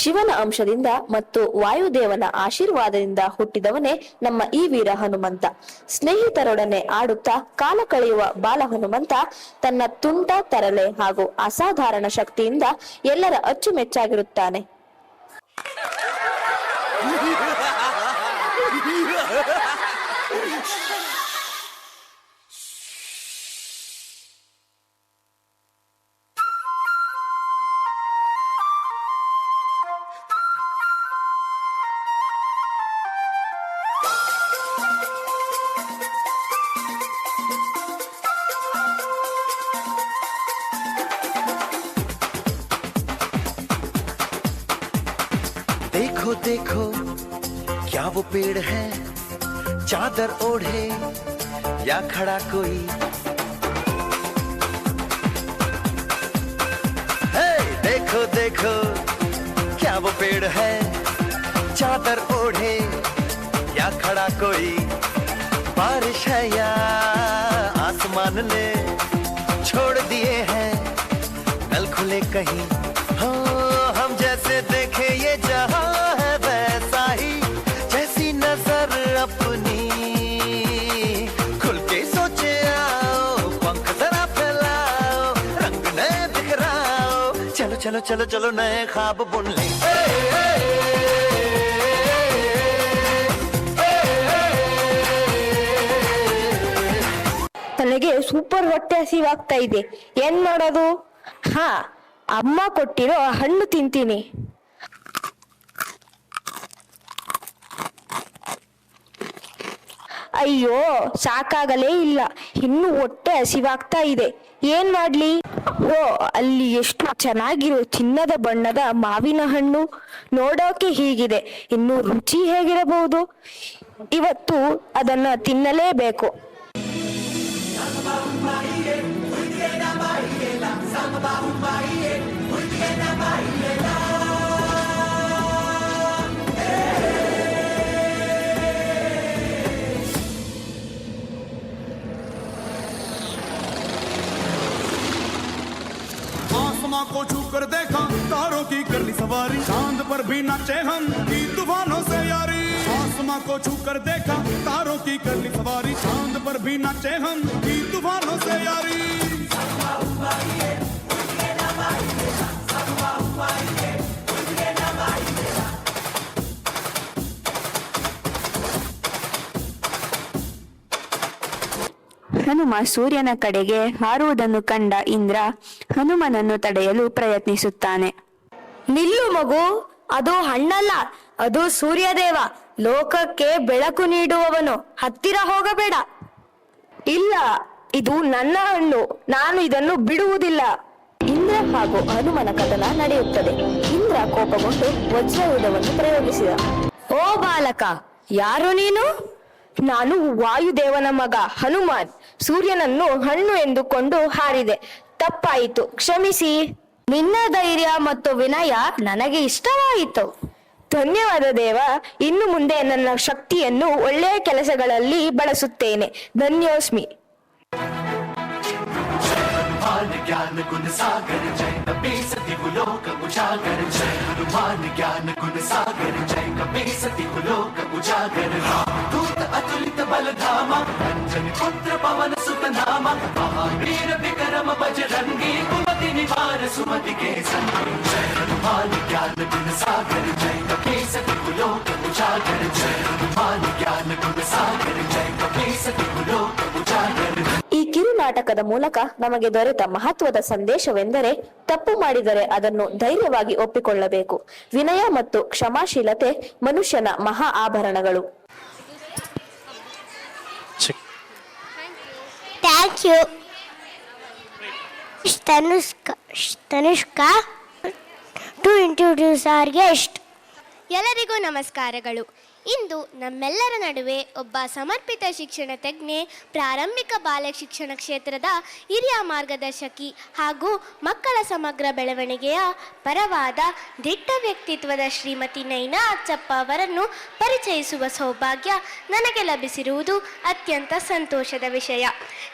ಶಿವನ ಅಂಶದಿಂದ ಮತ್ತು ವಾಯುದೇವನ ಆಶೀರ್ವಾದದಿಂದ ಹುಟ್ಟಿದವನೇ ನಮ್ಮ ಈ ವೀರ ಹನುಮಂತ. ಸ್ನೇಹಿತರೊಡನೆ ಆಡುತ್ತಾ ಕಾಲ ಕಳೆಯುವ ಬಾಲ ಹನುಮಂತ ತನ್ನ ತುಂಟ ತರಲೆ ಹಾಗೂ ಅಸಾಧಾರಣ ಶಕ್ತಿಯಿಂದ ಎಲ್ಲರ ಅಚ್ಚುಮೆಚ್ಚಾಗಿರುತ್ತಾನೆ. देखो देखो क्या वो पेड़ है, चादर ओढ़े या खड़ा कोई। हे देखो देखो क्या वो पेड़ है, चादर ओढ़े या खड़ा कोई। बारिश है या आसमान ने छोड़ दिए हैं नल खुले कहीं। हो हम जैसे देखे ये जहां है वैसा ही, जैसी नजर अपनी खुल के सोचे आओ। पंख जरा फैलाओ, रंग नए बिखराओ, चलो चलो चलो चलो नए ख्वाब बुन ले। ನನಗೆ ಸೂಪರ್ ಹೊಟ್ಟೆ ಹಸಿವಾಗ್ತಾ ಇದೆ, ಏನ್ ಮಾಡೋದು? ಹಾ, ಅಮ್ಮ ಕೊಟ್ಟಿರೋ ಹಣ್ಣು ತಿಂತೀನಿ. ಅಯ್ಯೋ, ಸಾಕಾಗಲೇ ಇಲ್ಲ, ಇನ್ನು ಹೊಟ್ಟೆ ಹಸಿವಾಗ್ತಾ ಇದೆ, ಏನ್ ಮಾಡ್ಲಿ? ಓ, ಅಲ್ಲಿ ಎಷ್ಟು ಚೆನ್ನಾಗಿರೋ ಚಿನ್ನದ ಬಣ್ಣದ ಮಾವಿನ ಹಣ್ಣು, ನೋಡೋಕೆ ಹೀಗಿದೆ, ಇನ್ನು ರುಚಿ ಹೇಗಿರಬಹುದು? ಇವತ್ತು ಅದನ್ನ ತಿನ್ನಲೇಬೇಕು. आसमां को छू कर देखा तारों की कर ली सवारी चांद पर भी नाचे हम की तूफानों से यारी आसमां को छू कर देखा तारों की कर ली सवारी चांद पर भी नाचे हम की तूफानों से यारी ಹನುಮ ಸೂರ್ಯನ ಕಡೆಗೆ ಹಾರುವುದನ್ನು ಕಂಡ ಇಂದ್ರ ಹನುಮನನ್ನು ತಡೆಯಲು ಪ್ರಯತ್ನಿಸುತ್ತಾನೆ. ನಿಲ್ಲು ಮಗು, ಅದು ಹಣ್ಣಲ್ಲ, ಅದು ಸೂರ್ಯದೇವ, ಲೋಕಕ್ಕೆ ಬೆಳಕು ನೀಡುವವನು, ಹತ್ತಿರ ಹೋಗಬೇಡ. ಇಲ್ಲ, ಇದು ನನ್ನ ಹಣ್ಣು, ನಾನು ಇದನ್ನು ಬಿಡುವುದಿಲ್ಲ. ಇಂದ್ರ ಹಾಗೂ ಹನುಮನ ಕದನ ನಡೆಯುತ್ತದೆ. ಇಂದ್ರ ಕೋಪಗೊಂಡು ವಜ್ರಾಯುಧವನ್ನು ಪ್ರಯೋಗಿಸಿದ. ಓ ಬಾಲಕ, ಯಾರು ನೀನು? ನಾನು ವಾಯುದೇವನ ಮಗ ಹನುಮಾನ್. ಸೂರ್ಯನನ್ನು ಹಣ್ಣು ಎಂದುಕೊಂಡು ಹಾರಿದೆ, ತಪ್ಪಾಯಿತು, ಕ್ಷಮಿಸಿ. ನಿನ್ನ ಧೈರ್ಯ ಮತ್ತು ವಿನಯ ನನಗೆ ಇಷ್ಟವಾಯಿತು. ಧನ್ಯವಾದ ದೇವ. ಇನ್ನು ಮುಂದೆ ನನ್ನ ಶಕ್ತಿಯನ್ನು ಒಳ್ಳೆಯ ಕೆಲಸಗಳಲ್ಲಿ ಬಳಸುತ್ತೇನೆ. ಧನ್ಯೋಸ್ಮಿ. हनुमान ज्ञान गुण सागर जय कपी सती लोक उजागर जय हनुमान ज्ञान गुण सागर जय कपी सती लोक उजागर दूत अतुलित बल धामा अंजनी पुत्र पवन सुत नामा महावीर विक्रम बजरंगी कुमति निवार सुमति के संगी जय हनुमान ज्ञान गुण सागर जय कपी सती लोक उजागर जय हनुमान ज्ञान गुण सागर जय कपी सती लोक उजागर. ಈ ಕಿರು ನಾಟಕದ ಮೂಲಕ ನಮಗೆ ದೊರೆತ ಮಹತ್ವದ ಸಂದೇಶವೆಂದರೆ ತಪ್ಪು ಮಾಡಿದರೆ ಅದನ್ನು ಧೈರ್ಯವಾಗಿ ಒಪ್ಪಿಕೊಳ್ಳಬೇಕು. ವಿನಯ ಮತ್ತು ಕ್ಷಮಾಶೀಲತೆ ಮನುಷ್ಯನ ಮಹಾ ಆಭರಣಗಳು. Thank you Tanushka to introduce our guest. ಎಲ್ಲರಿಗೂ ನಮಸ್ಕಾರಗಳು. ಇಂದು ನಮ್ಮೆಲ್ಲರ ನಡುವೆ ಒಬ್ಬ ಸಮರ್ಪಿತ ಶಿಕ್ಷಣ ತಜ್ಞೆ, ಪ್ರಾರಂಭಿಕ ಬಾಲ್ಯ ಶಿಕ್ಷಣ ಕ್ಷೇತ್ರದ ಹಿರಿಯ ಮಾರ್ಗದರ್ಶಕಿ ಹಾಗೂ ಮಕ್ಕಳ ಸಮಗ್ರ ಬೆಳವಣಿಗೆಯ ಪರವಾದ ದಿಟ್ಟ ವ್ಯಕ್ತಿತ್ವದ ಶ್ರೀಮತಿ ನೈನಾ ಅಚ್ಚಪ್ಪ ಅವರನ್ನು ಪರಿಚಯಿಸುವ ಸೌಭಾಗ್ಯ ನನಗೆ ಲಭಿಸಿರುವುದು ಅತ್ಯಂತ ಸಂತೋಷದ ವಿಷಯ.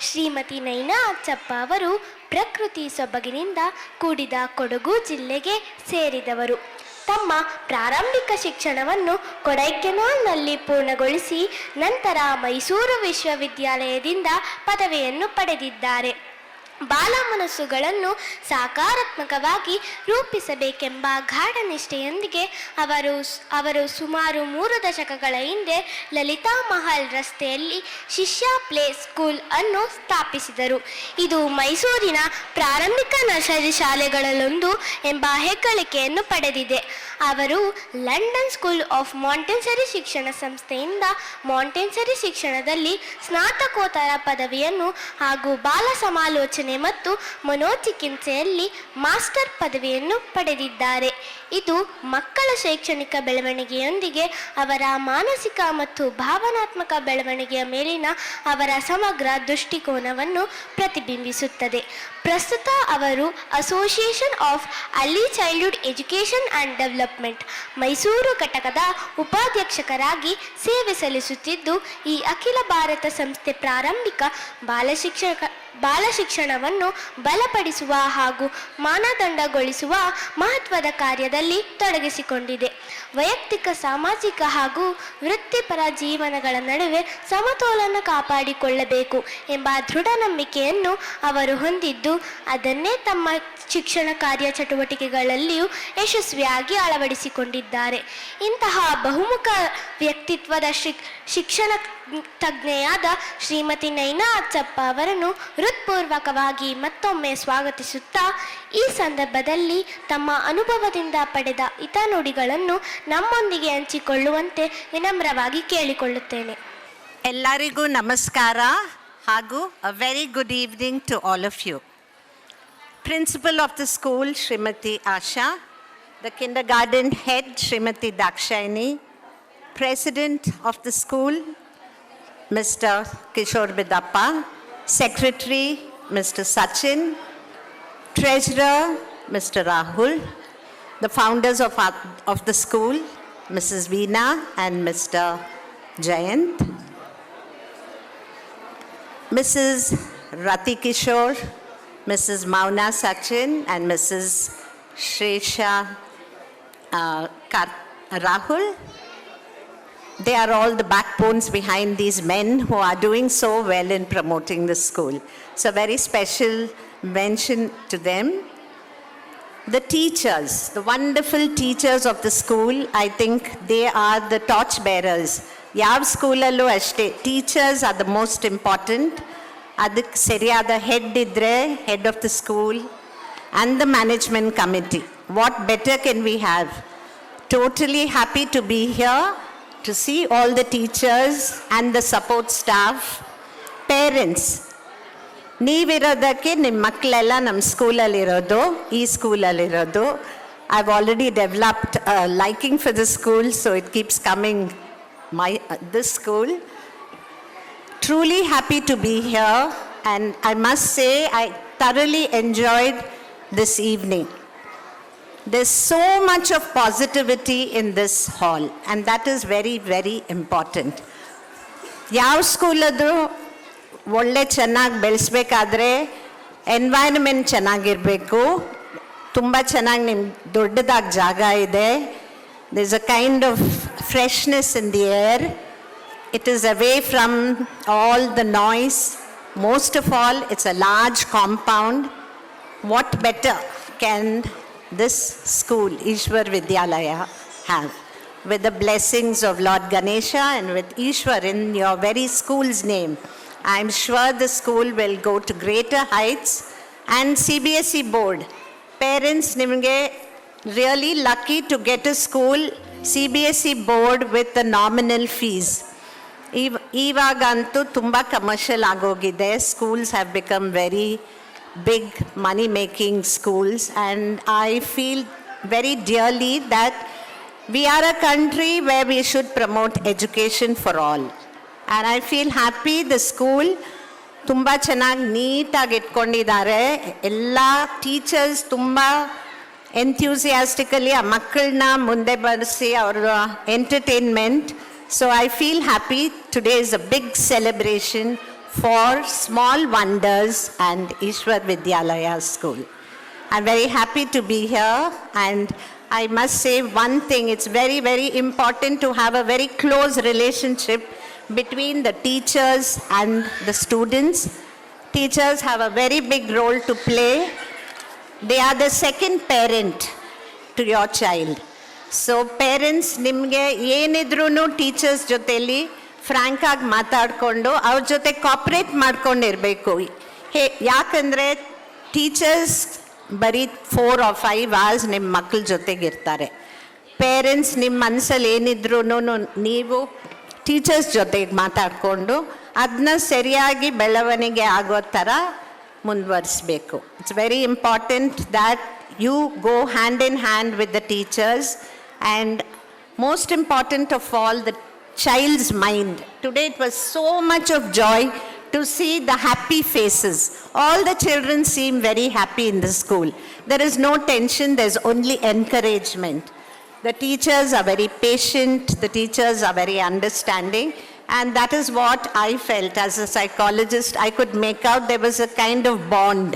ಶ್ರೀಮತಿ ನೈನಾ ಅಚ್ಚಪ್ಪ ಅವರು ಪ್ರಕೃತಿ ಸೊಬಗಿನಿಂದ ಕೂಡಿದ ಕೊಡಗು ಜಿಲ್ಲೆಗೆ ಸೇರಿದವರು. ತಮ್ಮ ಪ್ರಾರಂಭಿಕ ಶಿಕ್ಷಣವನ್ನು ಕೊಡೈಕೆನಾಲ್ನಲ್ಲಿ ಪೂರ್ಣಗೊಳಿಸಿ ನಂತರ ಮೈಸೂರು ವಿಶ್ವವಿದ್ಯಾಲಯದಿಂದ ಪದವಿಯನ್ನು ಪಡೆದಿದ್ದಾರೆ. ಬಾಲ ಮನಸ್ಸುಗಳನ್ನು ಸಕಾರಾತ್ಮಕವಾಗಿ ರೂಪಿಸಬೇಕೆಂಬ ಗಾಢ ನಿಷ್ಠೆಯೊಂದಿಗೆ ಅವರು ಸುಮಾರು 3 ದಶಕಗಳ ಹಿಂದೆ ಲಲಿತಾ ಮಹಲ್ ರಸ್ತೆಯಲ್ಲಿ ಶಿಷ್ಯ ಪ್ಲೇ ಸ್ಕೂಲ್ ಅನ್ನು ಸ್ಥಾಪಿಸಿದರು. ಇದು ಮೈಸೂರಿನ ಪ್ರಾರಂಭಿಕ ನರ್ಸರಿ ಶಾಲೆಗಳಲ್ಲೊಂದು ಎಂಬ ಹೆಗ್ಗಳಿಕೆಯನ್ನು ಪಡೆದಿದೆ. ಅವರು ಲಂಡನ್ ಸ್ಕೂಲ್ ಆಫ್ ಮಾಂಟೆಸರಿ ಶಿಕ್ಷಣ ಸಂಸ್ಥೆಯಿಂದ ಮಾಂಟೆಸರಿ ಶಿಕ್ಷಣದಲ್ಲಿ ಸ್ನಾತಕೋತ್ತರ ಪದವಿಯನ್ನು ಹಾಗೂ ಬಾಲ ಸಮಾಲೋಚನೆ ಮತ್ತು ಮನೋಚಿಕಿತ್ಸೆಯಲ್ಲಿ ಮಾಸ್ಟರ್ ಪದವಿಯನ್ನು ಪಡೆದಿದ್ದಾರೆ. ಇದು ಮಕ್ಕಳ ಶೈಕ್ಷಣಿಕ ಬೆಳವಣಿಗೆಯೊಂದಿಗೆ ಅವರ ಮಾನಸಿಕ ಮತ್ತು ಭಾವನಾತ್ಮಕ ಬೆಳವಣಿಗೆಯ ಮೇಲಿನ ಅವರ ಸಮಗ್ರ ದೃಷ್ಟಿಕೋನವನ್ನು ಪ್ರತಿಬಿಂಬಿಸುತ್ತದೆ. ಪ್ರಸ್ತುತ ಅವರು association of early childhood education and development Mysuru ಘಟಕದ ಉಪಾಧ್ಯಕ್ಷರಾಗಿ ಸೇವೆ ಸಲ್ಲಿಸುತ್ತಿದ್ದು, ಈ ಅಖಿಲ ಭಾರತ ಸಂಸ್ಥೆ ಪ್ರಾರಂಭಿಕ ಬಾಲ ಶಿಕ್ಷಣವನ್ನು ಬಲಪಡಿಸುವ ಹಾಗೂ ಮಾನದಂಡಗೊಳಿಸುವ ಮಹತ್ವದ ಕಾರ್ಯದಲ್ಲಿ ತೊಡಗಿಸಿಕೊಂಡಿದೆ. ವೈಯಕ್ತಿಕ, ಸಾಮಾಜಿಕ ಹಾಗೂ ವೃತ್ತಿಪರ ಜೀವನಗಳ ನಡುವೆ ಸಮತೋಲನ ಕಾಪಾಡಿಕೊಳ್ಳಬೇಕು ಎಂಬ ದೃಢ ನಂಬಿಕೆಯನ್ನು ಅವರು ಹೊಂದಿದ್ದು, ಅದನ್ನೇ ತಮ್ಮ ಶಿಕ್ಷಣ ಕಾರ್ಯ ಚಟುವಟಿಕೆಗಳಲ್ಲಿಯೂ ಯಶಸ್ವಿಯಾಗಿ ಅಳವಡಿಸಿಕೊಂಡಿದ್ದಾರೆ. ಇಂತಹ ಬಹುಮುಖ ವ್ಯಕ್ತಿತ್ವದ ಶಿಕ್ಷಣ ತಜ್ಞೆಯಾದ ಶ್ರೀಮತಿ ನೈನಾ ಅಚ್ಚಪ್ಪ ಅವರನ್ನು ಹೃತ್ಪೂರ್ವಕವಾಗಿ ಮತ್ತೊಮ್ಮೆ ಸ್ವಾಗತಿಸುತ್ತಾ, ಈ ಸಂದರ್ಭದಲ್ಲಿ ತಮ್ಮ ಅನುಭವದಿಂದ ಪಡೆದ ಹಿತನುಡಿಗಳನ್ನು ನಮ್ಮೊಂದಿಗೆ ಹಂಚಿಕೊಳ್ಳುವಂತೆ ವಿನಮ್ರವಾಗಿ ಕೇಳಿಕೊಳ್ಳುತ್ತೇನೆ. ಎಲ್ಲರಿಗೂ ನಮಸ್ಕಾರ ಹಾಗೂ a very good evening to all of you. Principal of the school, Srimati Asha, the kindergarten head, Srimati Dakshayani, President of the school, Mr. Kishore Bidappa, Secretary, Mr. Sachin, Treasurer, Mr. Rahul, the founders of the school, Mrs. Veena and Mr. Jayant, Mrs. Rati Kishore, Mrs. Mauna Sachin, and Mrs. Shresha Rahul. They are all the backbones behind these men who are doing so well in promoting the school. So very special mention to them. The teachers, the wonderful teachers of the school, I think they are the torch bearers. Yav schoolallೂ ಅಷ್ಟೇ, teachers are the most important. ಅದಕ್ಕೆ ಸರಿಯಾದ head ಇದ್ರೆ, head of the school and the management committee. What better can we have? Totally happy to be here, to see all the teachers and the support staff. Parents, ನೀವಿರೋದಕ್ಕೆ ನಿಮ್ಮ ಮಕ್ಕಳೆಲ್ಲ ನಮ್ಮ ಸ್ಕೂಲಲ್ಲಿರೋದು, ಈ ಸ್ಕೂಲಲ್ಲಿರೋದು. I've already developed a liking for the school, so it keeps coming this school. Truly happy to be here, and I must say I thoroughly enjoyed this evening. There's so much of positivity in this hall, and that is very, very important. ಯಾವ ಸ್ಕೂಲದು ಒಳ್ಳೆ ಚೆನ್ನಾಗಿ ಬೆಳೆಸ್ಬೇಕಾದ್ರೆ environment ಚೆನ್ನಾಗಿರಬೇಕು. ತುಂಬ ಚೆನ್ನಾಗಿ ನಿಮ್ಮ ದೊಡ್ಡದಾಗಿ ಜಾಗ ಇದೆ. There's a kind of freshness in the air. It is away from all the noise. Most of all, it's a large compound. What better can this school, Ishwar Vidyalaya, have? With the blessings of Lord Ganesha and with Ishwar in your very school's name, I'm sure the school will go to greater heights. And CBSE board, parents, nimge really lucky to get a school, CBSE board with the nominal fees. ಇವಾಗಂತೂ ತುಂಬ commercial ಆಗೋಗಿದೆ. Schools have become very big money making schools, and I feel very dearly that we are a country where we should promote education for all. And I feel happy the school ತುಂಬ ಚೆನ್ನಾಗಿ ನೀಟಾಗಿ ಇಟ್ಕೊಂಡಿದ್ದಾರೆ. ಎಲ್ಲ teachers ತುಂಬ enthusiastically ಆ ಮಕ್ಕಳನ್ನ ಮುಂದೆ ಬರೆಸಿ ಅವರ entertainment. So I feel happy. Today is a big celebration for Small Wonders and Ishwar Vidyalaya School. I'm very happy to be here, and I must say one thing, it's very, very important to have a very close relationship between the teachers and the students. Teachers have a very big role to play. They are the second parent to your child. So parents, ನಿಮಗೆ ಏನಿದ್ರೂ teachers ಜೊತೆಲಿ frank ಆಗಿ ಮಾತಾಡಿಕೊಂಡು ಅವ್ರ ಜೊತೆ copyright ಮಾಡ್ಕೊಂಡಿರಬೇಕು. ಯಾಕಂದರೆ teachers ಬರೀ 4 or 5 hours ನಿಮ್ಮ ಮಕ್ಕಳ ಜೊತೆಗಿರ್ತಾರೆ. ಪೇರೆಂಟ್ಸ್ ನಿಮ್ಮ ಮನಸ್ಸಲ್ಲಿ ಏನಿದ್ರೂ ನೀವು ಟೀಚರ್ಸ್ ಜೊತೆಗೆ ಮಾತಾಡಿಕೊಂಡು ಅದನ್ನ ಸರಿಯಾಗಿ ಬೆಳವಣಿಗೆ ಆಗೋ ಥರ ಮುಂದುವರಿಸಬೇಕು. It's very important that you go hand in hand with the teachers, and most important of all the child's mind. Today it was so much of joy to see the happy faces. All the children seem very happy in the school. There is no tension, there's only encouragement. The teachers are very patient, the teachers are very understanding, and that is what I felt as a psychologist. I could make out there was a kind of bond,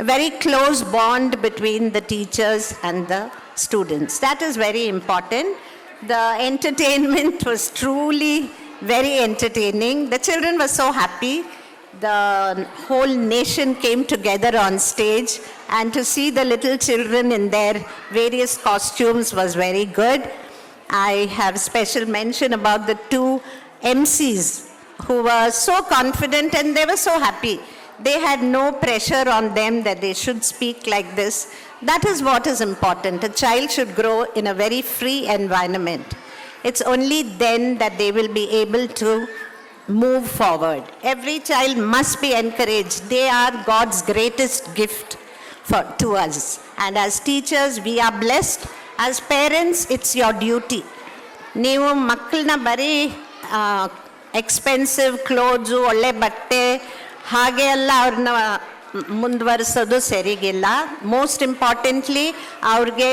a very close bond between the teachers and the students. That is very important. The entertainment was truly very entertaining. The children were so happy. The whole nation came together on stage, and to see the little children in their various costumes was very good. I have special mention about the 2 MCs who were so confident and they were so happy. They had no pressure on them that they should speak like this. That is what is important. A child should grow in a very free environment. It's only then that they will be able to move forward. Every child must be encouraged. They are God's greatest gift to us. And as teachers, we are blessed. As parents, it's your duty. ನೀವು ಮಕ್ಕಳನ್ನ ಬರೀ expensive clothes, ಒಳ್ಳೆ ಬಟ್ಟೆ ಹಾಗೆ ಎಲ್ಲ ಅವ್ರನ್ನ ಮುಂದುವರಿಸೋದು ಸರಿಗಿಲ್ಲ. Most importantly ಅವ್ರಿಗೆ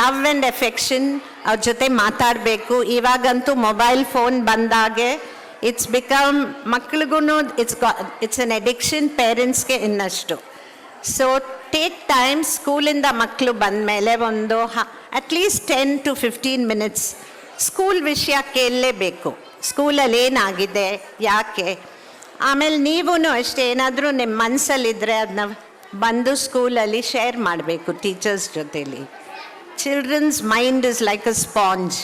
love and affection ಅವ್ರ ಜೊತೆ ಮಾತಾಡಬೇಕು. ಇವಾಗಂತೂ ಮೊಬೈಲ್ ಫೋನ್ ಬಂದಾಗೆ ಇಟ್ಸ್ ಬಿಕಮ್ ಮಕ್ಳಿಗೂ ಇಟ್ಸ್ ಅನ್ ಅಡಿಕ್ಷನ್, ಪೇರೆಂಟ್ಸ್ಗೆ ಇನ್ನಷ್ಟು. ಸೊ ಟೇಕ್ ಟೈಮ್, ಸ್ಕೂಲಿಂದ ಮಕ್ಕಳು ಬಂದಮೇಲೆ ಒಂದು ಅಟ್ಲೀಸ್ಟ್ 10 to 15 minutes ಸ್ಕೂಲ್ ವಿಷಯ ಕೇಳಲೇಬೇಕು. ಸ್ಕೂಲಲ್ಲಿ ಏನಾಗಿದೆ, ಯಾಕೆ. ಆಮೇಲೆ ನೀವೂ ಅಷ್ಟೇ ಏನಾದರೂ ನಿಮ್ಮ ಮನಸ್ಸಲ್ಲಿದ್ದರೆ ಅದನ್ನ ಬಂದು ಸ್ಕೂಲಲ್ಲಿ ಶೇರ್ ಮಾಡಬೇಕು ಟೀಚರ್ಸ್ ಜೊತೆಲಿ. Children's mind is like a sponge.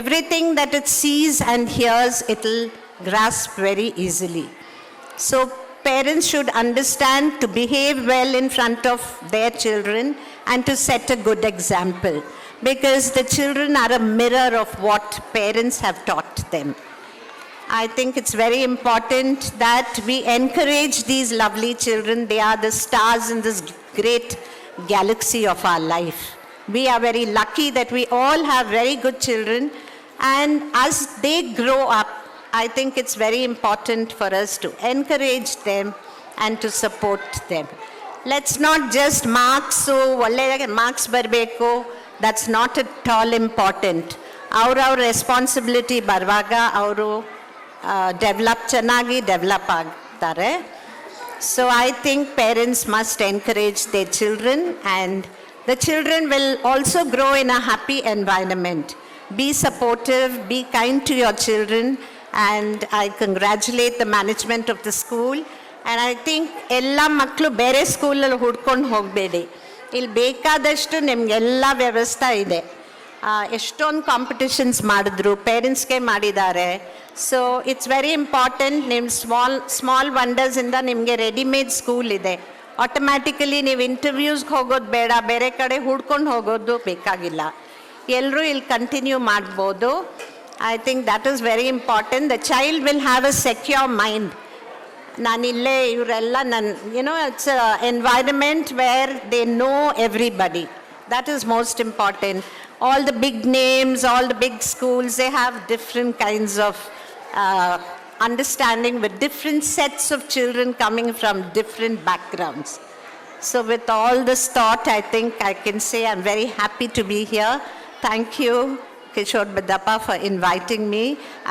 everything that it sees and hears, it will grasp very easily. So parents should understand to behave well in front of their children and to set a good example, because the children are a mirror of what parents have taught them. I think it's very important that we encourage these lovely children. They are the stars in this great galaxy of our life. We are very lucky that we all have very good children, and as they grow up, I think it's very important for us to encourage them and to support them. Let's not just marks, so marks barbeku, that's not at all important. Our responsibility barvaga ಅವರು ಚೆನ್ನಾಗಿ develop ಆಗ್ತಾರೆ. So I think parents must encourage their children, and the children will also grow in a happy environment. Be supportive, be kind to your children, and I congratulate the management of the school. And I think ಎಲ್ಲ ಮಕ್ಕಳು ಬೇರೆ ಸ್ಕೂಲಲ್ಲಿ ಹುಡ್ಕೊಂಡು ಹೋಗಬೇಡಿ. ಇಲ್ಲಿ ಬೇಕಾದಷ್ಟು ನಿಮಗೆಲ್ಲ ವ್ಯವಸ್ಥೆ ಇದೆ. ಎಷ್ಟೊಂದು ಕಾಂಪಿಟಿಷನ್ಸ್ ಮಾಡಿದ್ರು, ಪೇರೆಂಟ್ಸ್ಗೆ ಮಾಡಿದ್ದಾರೆ. So it's very important. ನಿಮ್ಮ ಸ್ಮಾಲ್ ವಂಡರ್ಸಿಂದ ನಿಮಗೆ ರೆಡಿಮೇಡ್ ಸ್ಕೂಲ್ ಇದೆ. ಆಟೋಮ್ಯಾಟಿಕಲಿ ನೀವು ಇಂಟರ್ವ್ಯೂಸ್ಗೆ ಹೋಗೋದು ಬೇಡ, ಬೇರೆ ಕಡೆ ಹುಡ್ಕೊಂಡು ಹೋಗೋದು ಬೇಕಾಗಿಲ್ಲ. ಎಲ್ಲರೂ ಇಲ್ಲಿ ಕಂಟಿನ್ಯೂ ಮಾಡ್ಬೋದು. I think that is very important. The child will have a secure mind. ನಾನಿಲ್ಲೇ ಇವರೆಲ್ಲ it's environment where they know everybody. That is most important. All the big names, all the big schools, they have different kinds of understanding with different sets of children coming from different backgrounds. So with all this thought, I think I can say I'm very happy to be here. Thank you, Kishore Badappa, for inviting me.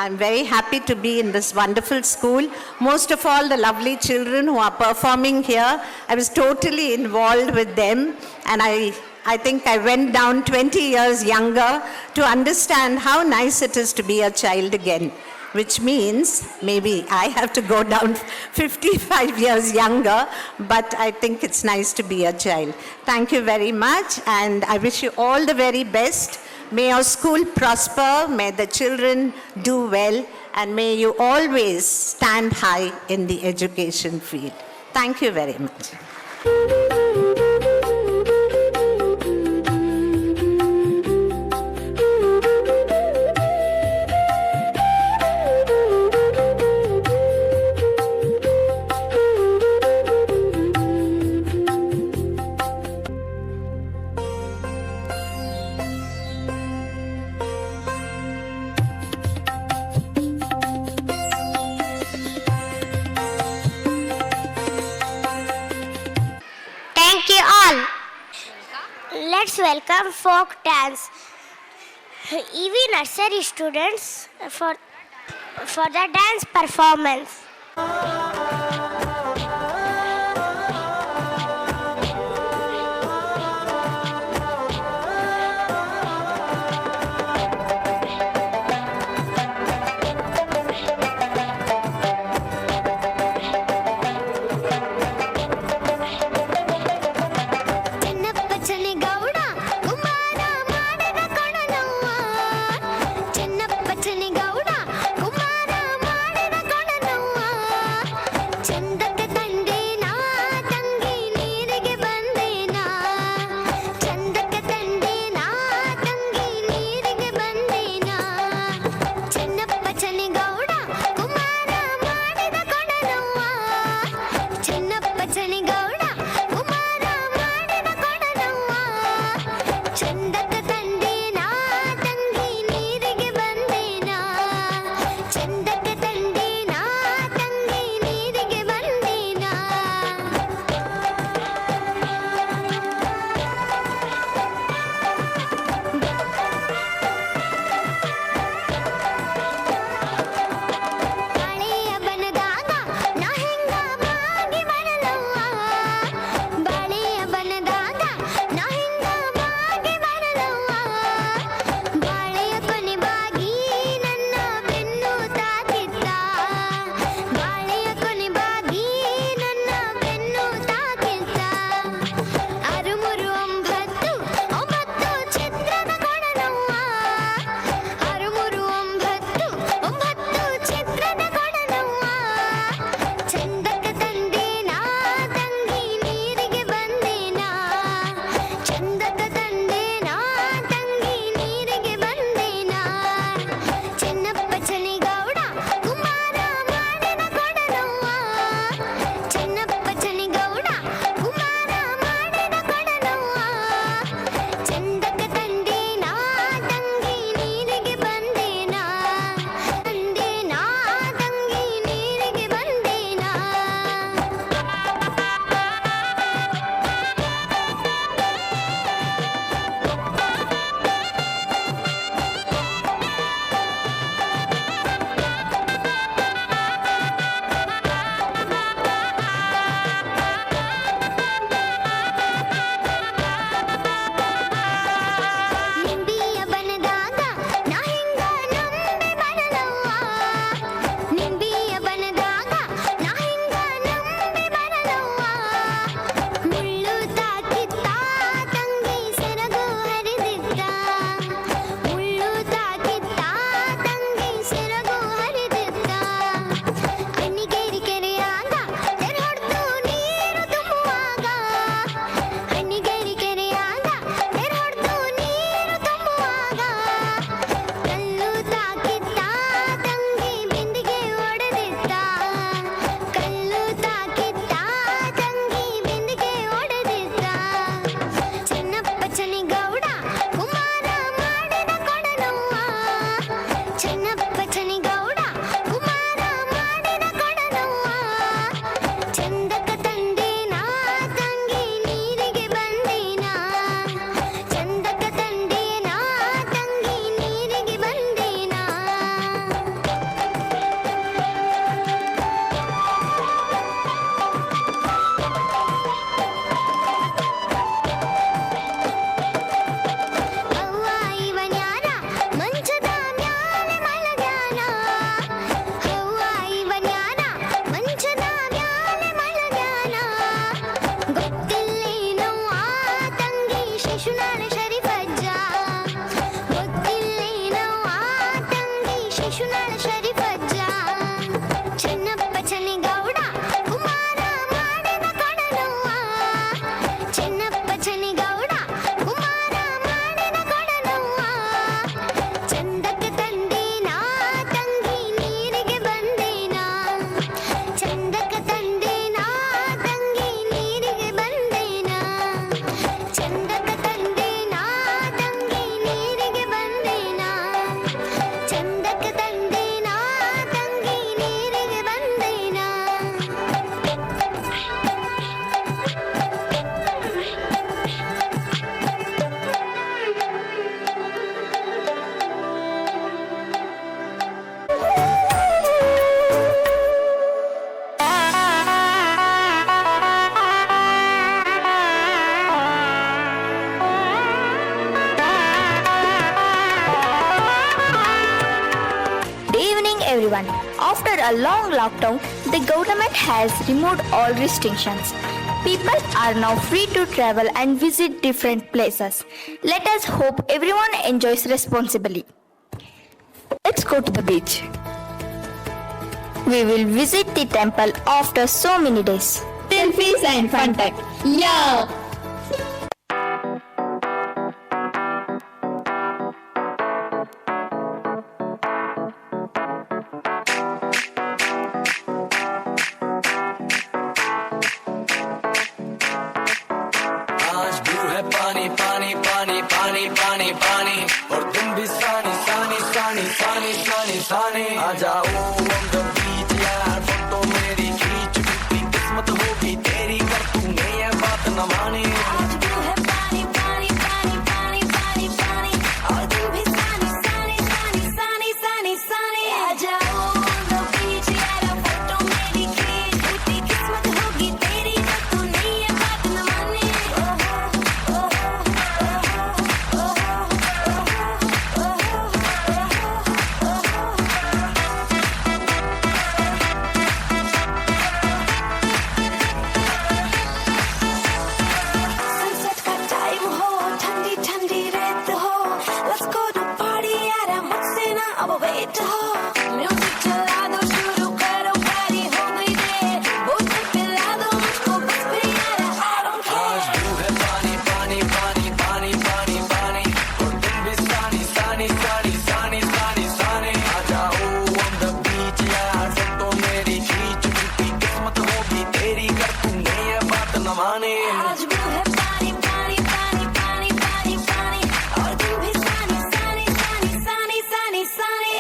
I'm very happy to be in this wonderful school. Most of all, the lovely children who are performing here, I was totally involved with them, and I think I went down 20 years younger to understand how nice it is to be a child again, which means maybe I have to go down 55 years younger, but I think it's nice to be a child. Thank you very much, and I wish you all the very best. May your school prosper, may the children do well, and may you always stand high in the education field. Thank you very much. Thank you all. Let's welcome folk dance. EV nursery students for the dance performance. a long lockdown, the government has removed all restrictions. People are now free to travel and visit different places. Let us hope everyone enjoys responsibly. Let's go to the beach. We will visit the temple after so many days. Selfies and fun time. Yeah! आज blue है पानी पानी पानी पानी पानी पानी और तुम भी सानी सानी सानी सानी सानी सानी आ जाओ on the beach यार फोटो मेरी खींच कितनी किस्मत होगी तेरी कर तूने ये बात न मानी आज ब्लू है पानी पानी पानी पानी पानी पानी और तुम भी सानी सानी सानी सानी सानी सानी आ जाओ on the beach यार फोटो मेरी खींच कितनी किस्मत होगी तेरी कर तूने ये बात न मानी सनसेट का टाइम हो ठंडी ठंडी रेत हो लेट्स गो टू पार्टी यार मुझसे ना अब वेट हो म्यूजिक चला दो शुरू करो पार्टी हो गई देर बोतल पिला दो मुझको बस फिर यार आई डोंट आज केयर ब्लू है पानी पानी पानी पानी पानी पानी और तुम भी सानी सानी सानी सानी सानी सानी आ जाओ on the beach यार फोटो मेरी खींच कितनी किस्मत होगी तेरी कर तूने ये बात न मानी आज ब्लू है पानी पानी पानी पानी पानी पानी और तुम भी सानी सानी सानी सानी सानी सानी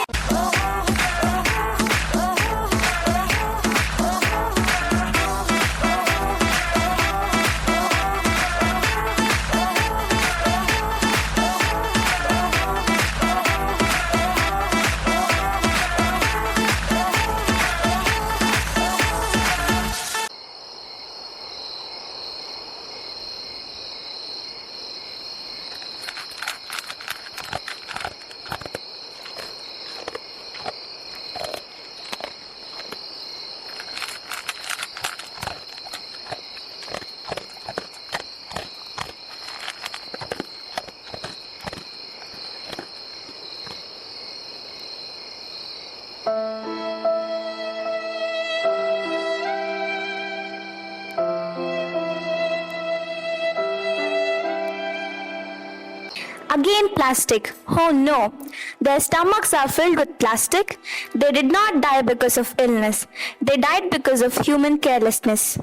Again plastic. Oh no. Their stomachs are filled with plastic. They did not die because of illness. They died because of human carelessness.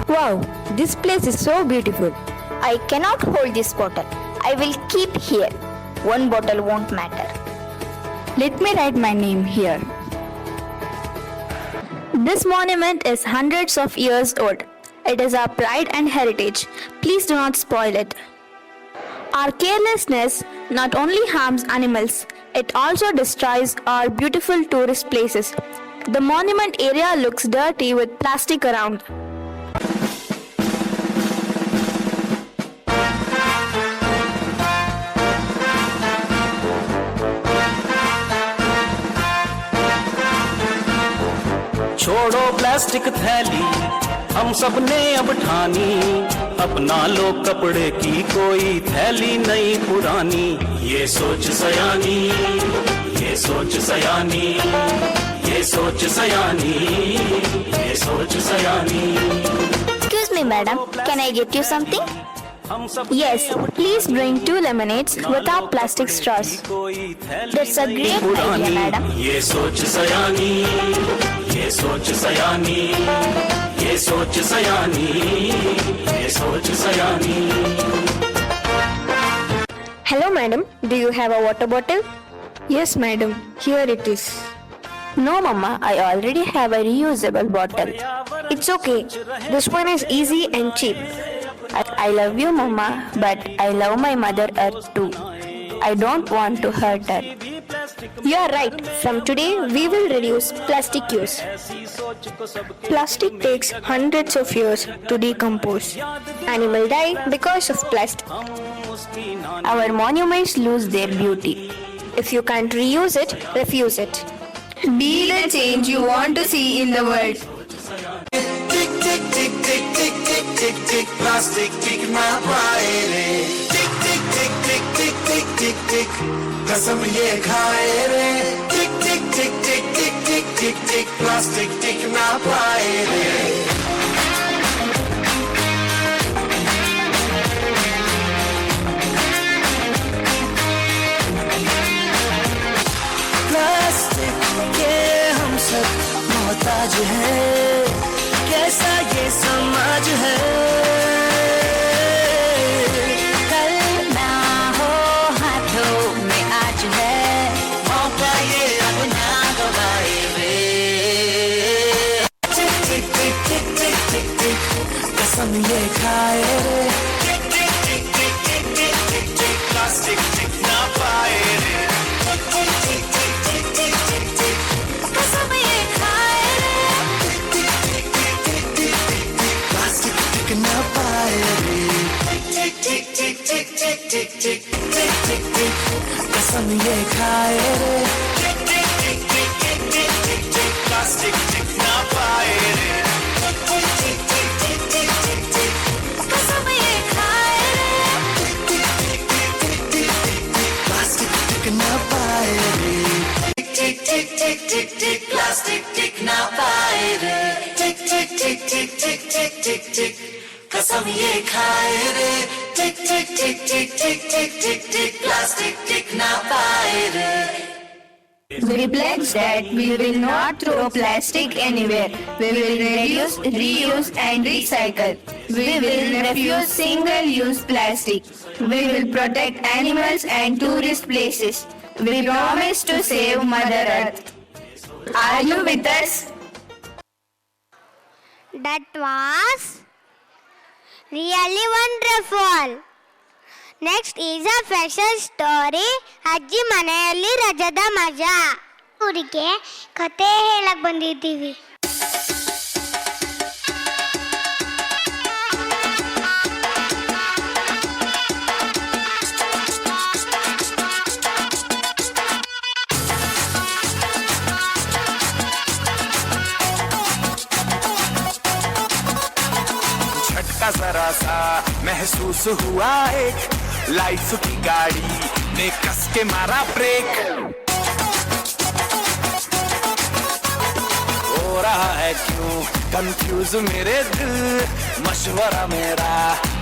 Wow, this place is so beautiful. I cannot hold this bottle. I will keep here. One bottle won't matter. Let me write my name here. This monument is hundreds of years old. It is our pride and heritage. Please do not spoil it. Our carelessness not only harms animals, it also destroys our beautiful tourist places. The monument area looks dirty with plastic around. छोड़ो plastic थैली हम सब ने अब ठानी अपना लो कपड़े की कोई थैली नहीं पुरानी ये सोच सयानी ये सोच सयानी ये सोच सयानी ये सोच सयानी Excuse me, madam. Can I get you something? Yes, please bring 2 lemonades without plastic straws. That's a great idea, madam. ये सोच सयानी ये सोच सयानी ये सोच सयानी ये सोच सयानी Hello, madam. Do you have a water bottle? Yes, madam. Here it is. No, mama. I already have a reusable bottle. It's okay. This one is easy and cheap. I love you, mama, but I love my mother earth too. I don't want to hurt her. You are right. From today, we will reduce plastic use. Plastic takes hundreds of years to decompose. Animals die because of plastic. Our monuments lose their beauty. If you can't reuse it, refuse it. Be the change you want to see in the world. टिक टिक टिक टिक टिक टिक टिक टिक plastic टिक ना पाए रे टिक टिक टिक टिक टिक टिक टिक टिक कसम ये खाए रे टिक टिक टिक टिक टिक टिक टिक टिक प्लास्टिक टिक ना पाए रे प्लास्टिक के हम सब मोहताज हैं कैसा ये समाज है कल ना हो हाथों में आज है मौका ये अब ना गवाए रे टिक टिक टिक टिक टिक टिक टिक कसम ये खाए रे टिक टिक टिक टिक टिक टिक टिक टिक प्लास्टिक टिक ना पाए रे टिक टिक टिक टिक टिक टिक टिक टिक कसम ये खाए रे टिक टिक टिक टिक टिक टिक टिक प्लास्टिक टिक ना पाए रे टिक टिक टिक टिक टिक टिक टिक टिक टिक टिक कसम ये खाए रे टिक टिक टिक टिक टिक टिक टिक टिक प्लास्टिक टिक ना पाए रे टिक टिक टिक टिक टिक टिक टिक टिक कसम ये खाए रे टिक टिक टिक टिक टिक टिक टिक प्लास्टिक टिक ना पाए रे टिक टिक टिक टिक टिक टिक प्लास्टिक टिक ना पाए रे टिक टिक टिक टिक टिक टिक टिक टिक कसम ये खाए रे टिक टिक टिक टिक टिक टिक टिक टिक प्लास्टिक टिक ना पाए रे We pledge that we will not throw plastic anywhere. We will reduce, reuse and recycle. We will refuse single-use plastic. We will protect animals and tourist places. We promise to save Mother Earth. Are you with us? That was really wonderful. Next is a fashion story. ಅಜ್ಜಿ ಮನೆಯಲ್ಲಿ ರಜದ ಮಜಾ. ಊರಿಗೆ ಕತೆ ಹೇಳಕ್ ಬಂದಿದ್ದೀವಿ. झटका जरा सा महसूस हुआ एक लाइफ की गाड़ी ने कस के मारा ब्रेक हो रहा है क्यों कंफ्यूज मेरे दिल मशवरा मेरा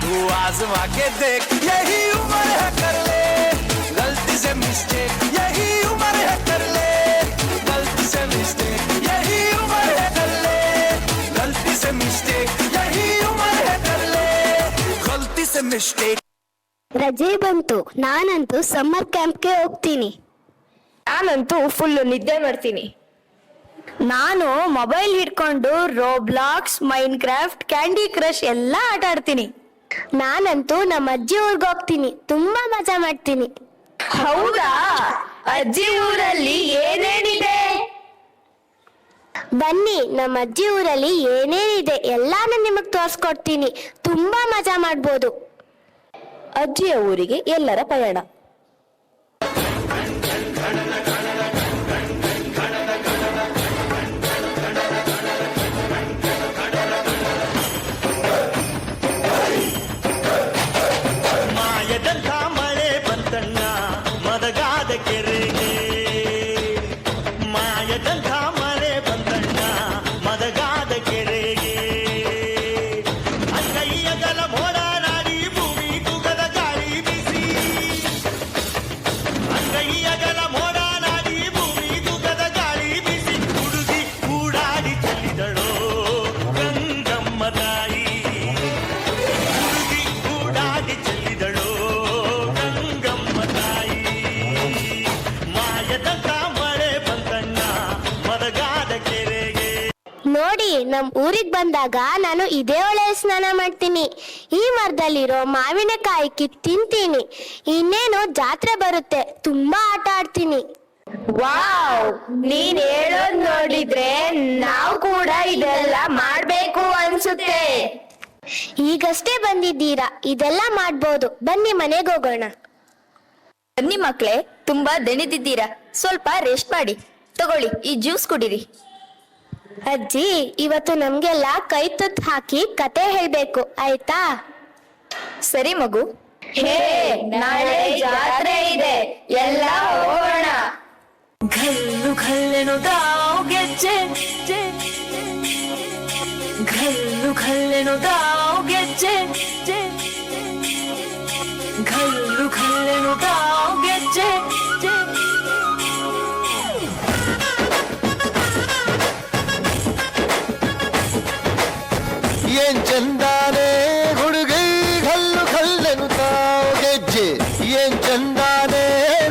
तू आजमा के देख यही उम्र है कर ले गलती से मिस्टेक यही उम्र है कर ले गलती से मिस्टेक यही उम्र है कर ले गलती से मिस्टेक यही उम्र है कर ले गलती से मिस्टेक ರಜೆ ಬಂತು. ನಾನಂತೂ ಸಮ್ಮರ್ ಕ್ಯಾಂಪ್ಗೆ ಹೋಗ್ತೀನಿ. ನಾನಂತೂ ಫುಲ್ ನಿದ್ದೆ ಮಾಡ್ತೀನಿ. ನಾನು ಮೊಬೈಲ್ ಹಿಡ್ಕೊಂಡು ರೋಬ್ಲಾಕ್ಸ್, ಮೈನ್ ಕ್ರಾಫ್ಟ್, ಕ್ಯಾಂಡಿ ಕ್ರಶ್ ಎಲ್ಲ ಆಟ ಆಡ್ತೀನಿ. ನಾನಂತೂ ನಮ್ಮ ಅಜ್ಜಿ ಊರಿಗೆ ಹೋಗ್ತೀನಿ. ತುಂಬಾ ಮಜಾ ಮಾಡ್ತೀನಿ. ಹೌದಾ? ಅಜ್ಜಿ ಊರಲ್ಲಿ ಏನೇನಿದೆ? ಬನ್ನಿ, ನಮ್ಮ ಅಜ್ಜಿ ಊರಲ್ಲಿ ಏನೇನಿದೆ ಎಲ್ಲಾನು ನಿಮಗ್ ತೋರಿಸ್ಕೊಡ್ತೀನಿ. ತುಂಬಾ ಮಜಾ ಮಾಡ್ಬೋದು. ಅಜ್ಜಿಯ ಊರಿಗೆ ಎಲ್ಲರ ಪಯಣ. ಮಾಯದಂಥ ಮಳೆ ಬಂತಣ್ಣ ಮದಗಾದ ಕೆರೆಗೆ ಮಾಯದಂಥ ಮಳೆ ಬಂತಣ್ಣ ಮದಗಾದ ಕೆರೆಗೆ ಅಂಗೈಯಗಲ ಮೋಡ ನಾಡಿ ಭೂಮಿ ತುಗದ ಗಾಳಿ ಬಿಸಿ ಅಂಗೈಯಗಲ ಮೋಡ ನಾಡಿ ಭೂಮಿ ತುಗದ ಗಾಳಿ ಬಿಸಿ ಹುಡುಗಿ ಕೂಡಾಡಿ ಚೆಲ್ಲಿದಳೋ ಗಂಗಮ್ಮ ತಾಯಿ ಹುಡುಗಿ ಕೂಡಾಡಿ ಚೆಲ್ಲಿದಳೋ ಗಂಗಮ್ಮ ತಾಯಿ ಮಾಯದಂಥ ಮಳೆ ಬಂತಣ್ಣ ಮದಗಾದ ಕೆರೆಗೆ. ನೋಡಿ, ನಮ್ ಊರಿಗೆ ಬಂದಾಗ ನಾನು ಇದೇ ಹೊಳೆ ಸ್ನಾನ ಮಾಡ್ತೀನಿ. ಈ ಮರದಲ್ಲಿರೋ ಮಾವಿನಕಾಯಿ ಕಿತ್ತು ತಿಂತೀನಿ. ಇನ್ನೇನು ಜಾತ್ರೆ ಬರುತ್ತೆ, ತುಂಬಾ ಆಟ ಆಡ್ತೀನಿ. ವಾವ್, ನೀನ್ ಹೇಳೋದ್ ನೋಡಿದ್ರೆ ನಾವು ಕೂಡ ಇದೆಲ್ಲ ಮಾಡ್ಬೇಕು ಅನ್ಸುತ್ತೆ. ಈಗಷ್ಟೇ ಬಂದಿದ್ದೀರಾ, ಇದೆಲ್ಲ ಮಾಡ್ಬೋದು. ಬನ್ನಿ ಮನೆಗೆ ಹೋಗೋಣ. ಬನ್ನಿ ಮಕ್ಳೇ, ತುಂಬಾ ದಣಿದಿದ್ದೀರಾ, ಸ್ವಲ್ಪ ರೆಸ್ಟ್ ಮಾಡಿ. ತಗೊಳ್ಳಿ, ಈ ಜ್ಯೂಸ್ ಕುಡೀರಿ. ಅಜ್ಜಿ, ಇವತ್ತು ನಮ್ಗೆಲ್ಲ ಕೈ ತುತ್ತು ಹಾಕಿ ಕತೆ ಹೇಳ್ಬೇಕು, ಆಯ್ತಾ? ಸರಿ ಮಗು. ಹೇ, ನಾಳೆ ಜಾತ್ರೆ ಇದೆ, ಎಲ್ಲ ಹೋಗೋಣ. ಘಲ್ಲು ಘಲ್ಲೆನು ದಾವ್ ಗೆಜ್ಜೆ, ಘಲ್ಲು ಘಲ್ಲೆನು ದಾವ್ ಗೆಜ್ಜೆ, ಘಲ್ಲು ಘಲ್ಲೆನು ದಾವ್ ಗೆಜ್ಜೆ. ಏನ್ ಚಂದಾನೆ ಹುಡುಗಿ ಕಲ್ಲು ಕಲ್ಲೆನು ತಾವು ಗೆಜ್ಜೆ, ಏನ್ ಚಂದಾನೆ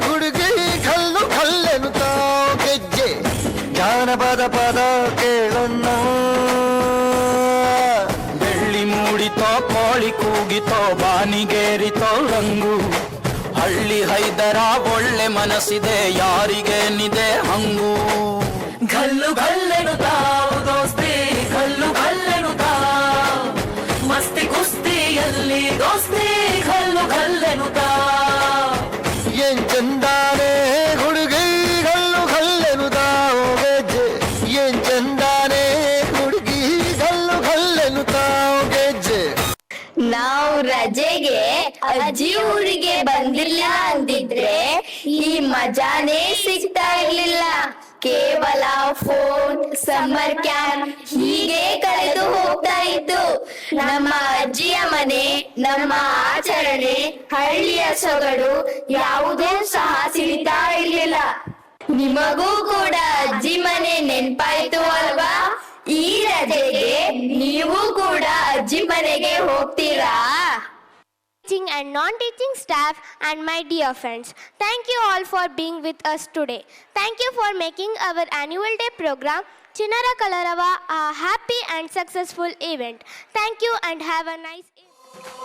ಹುಡುಗಿ ಕಲ್ಲು ಕಲ್ಲೆನು ತಾವು ಗೆಜ್ಜೆ. ಜಾನಪದ ಪದ ಕೇಳನ್ನ, ಬೆಳ್ಳಿ ಮೂಡಿತೋ ಕೋಳಿ ಕೂಗಿತೋ ಬಾನಿಗೇರಿತೋ ರಂಗು. ಹಳ್ಳಿ ಹೈದರ ಒಳ್ಳೆ ಮನಸ್ಸಿದೆ, ಯಾರಿಗೇನಿದೆ ಹಂಗು. ಘಲ್ಲು ಘಲ್ಲೆನು ತಾವು ದೋಸ್ತಿ, ಘಲ್ಲು ಘಲ್ಲೆನು ತಾವ್ ಮಸ್ತಿ ಕುಸ್ತಿಯಲ್ಲಿ ದೋಸ್ತಿ, ಘಲ್ಲು ಘಲ್ಲೆನು ತಾವ್. ಏನ್ ಚಂದಾನೆ ಹುಡುಗಿ ಕಲ್ಲು ಕಲ್ಲೆನು ತಾವು ಗೆಜ್ಜೆ, ಏನ್ ಚಂದಾನೆ ಹುಡುಗಿ ಕಲ್ಲು ಕಲ್ಲೆನು ತಾವು ಗೆಜ್ಜೆ. ನಾವು ರಜೆಗೆ ಅಜ್ಜಿ ಊರಿಗೆ ಬಂದಿಲ್ಲ ಅಂದಿದ್ರೆ ಈ ಮಜಾನೇ ಸಿಗ್ತಾ ಇರ್ಲಿಲ್ಲ. ಕೇವಲ ಫೋನ್, ಸಮ್ಮರ್ ಕ್ಯಾಂಪ್ ಹೀಗೆ ಕಳೆದು ಹೋಗ್ತಾ ಇತ್ತು. ನಮ್ಮ ಅಜ್ಜಿಯ ಮನೆ, ನಮ್ಮ ಆಚರಣೆ, ಹಳ್ಳಿಯ ಸೊಗಡು ಯಾವುದೂ ಸಹ ಸಿಗ್ತಾ ಇರ್ಲಿಲ್ಲ. ನಿಮಗೂ ಕೂಡ ಅಜ್ಜಿ ಮನೆ ನೆನ್ಪಾಯ್ತು ಅಲ್ವಾ? ಈ ರಜೆಗೆ ನೀವು ಕೂಡ ಅಜ್ಜಿ ಮನೆಗೆ ಹೋಗ್ತೀರಾ? Teaching and non-teaching staff and my dear friends, thank you all for being with us today. Thank you for making our annual day program Chinnara Kalarava a happy and successful event. Thank you and have a nice evening.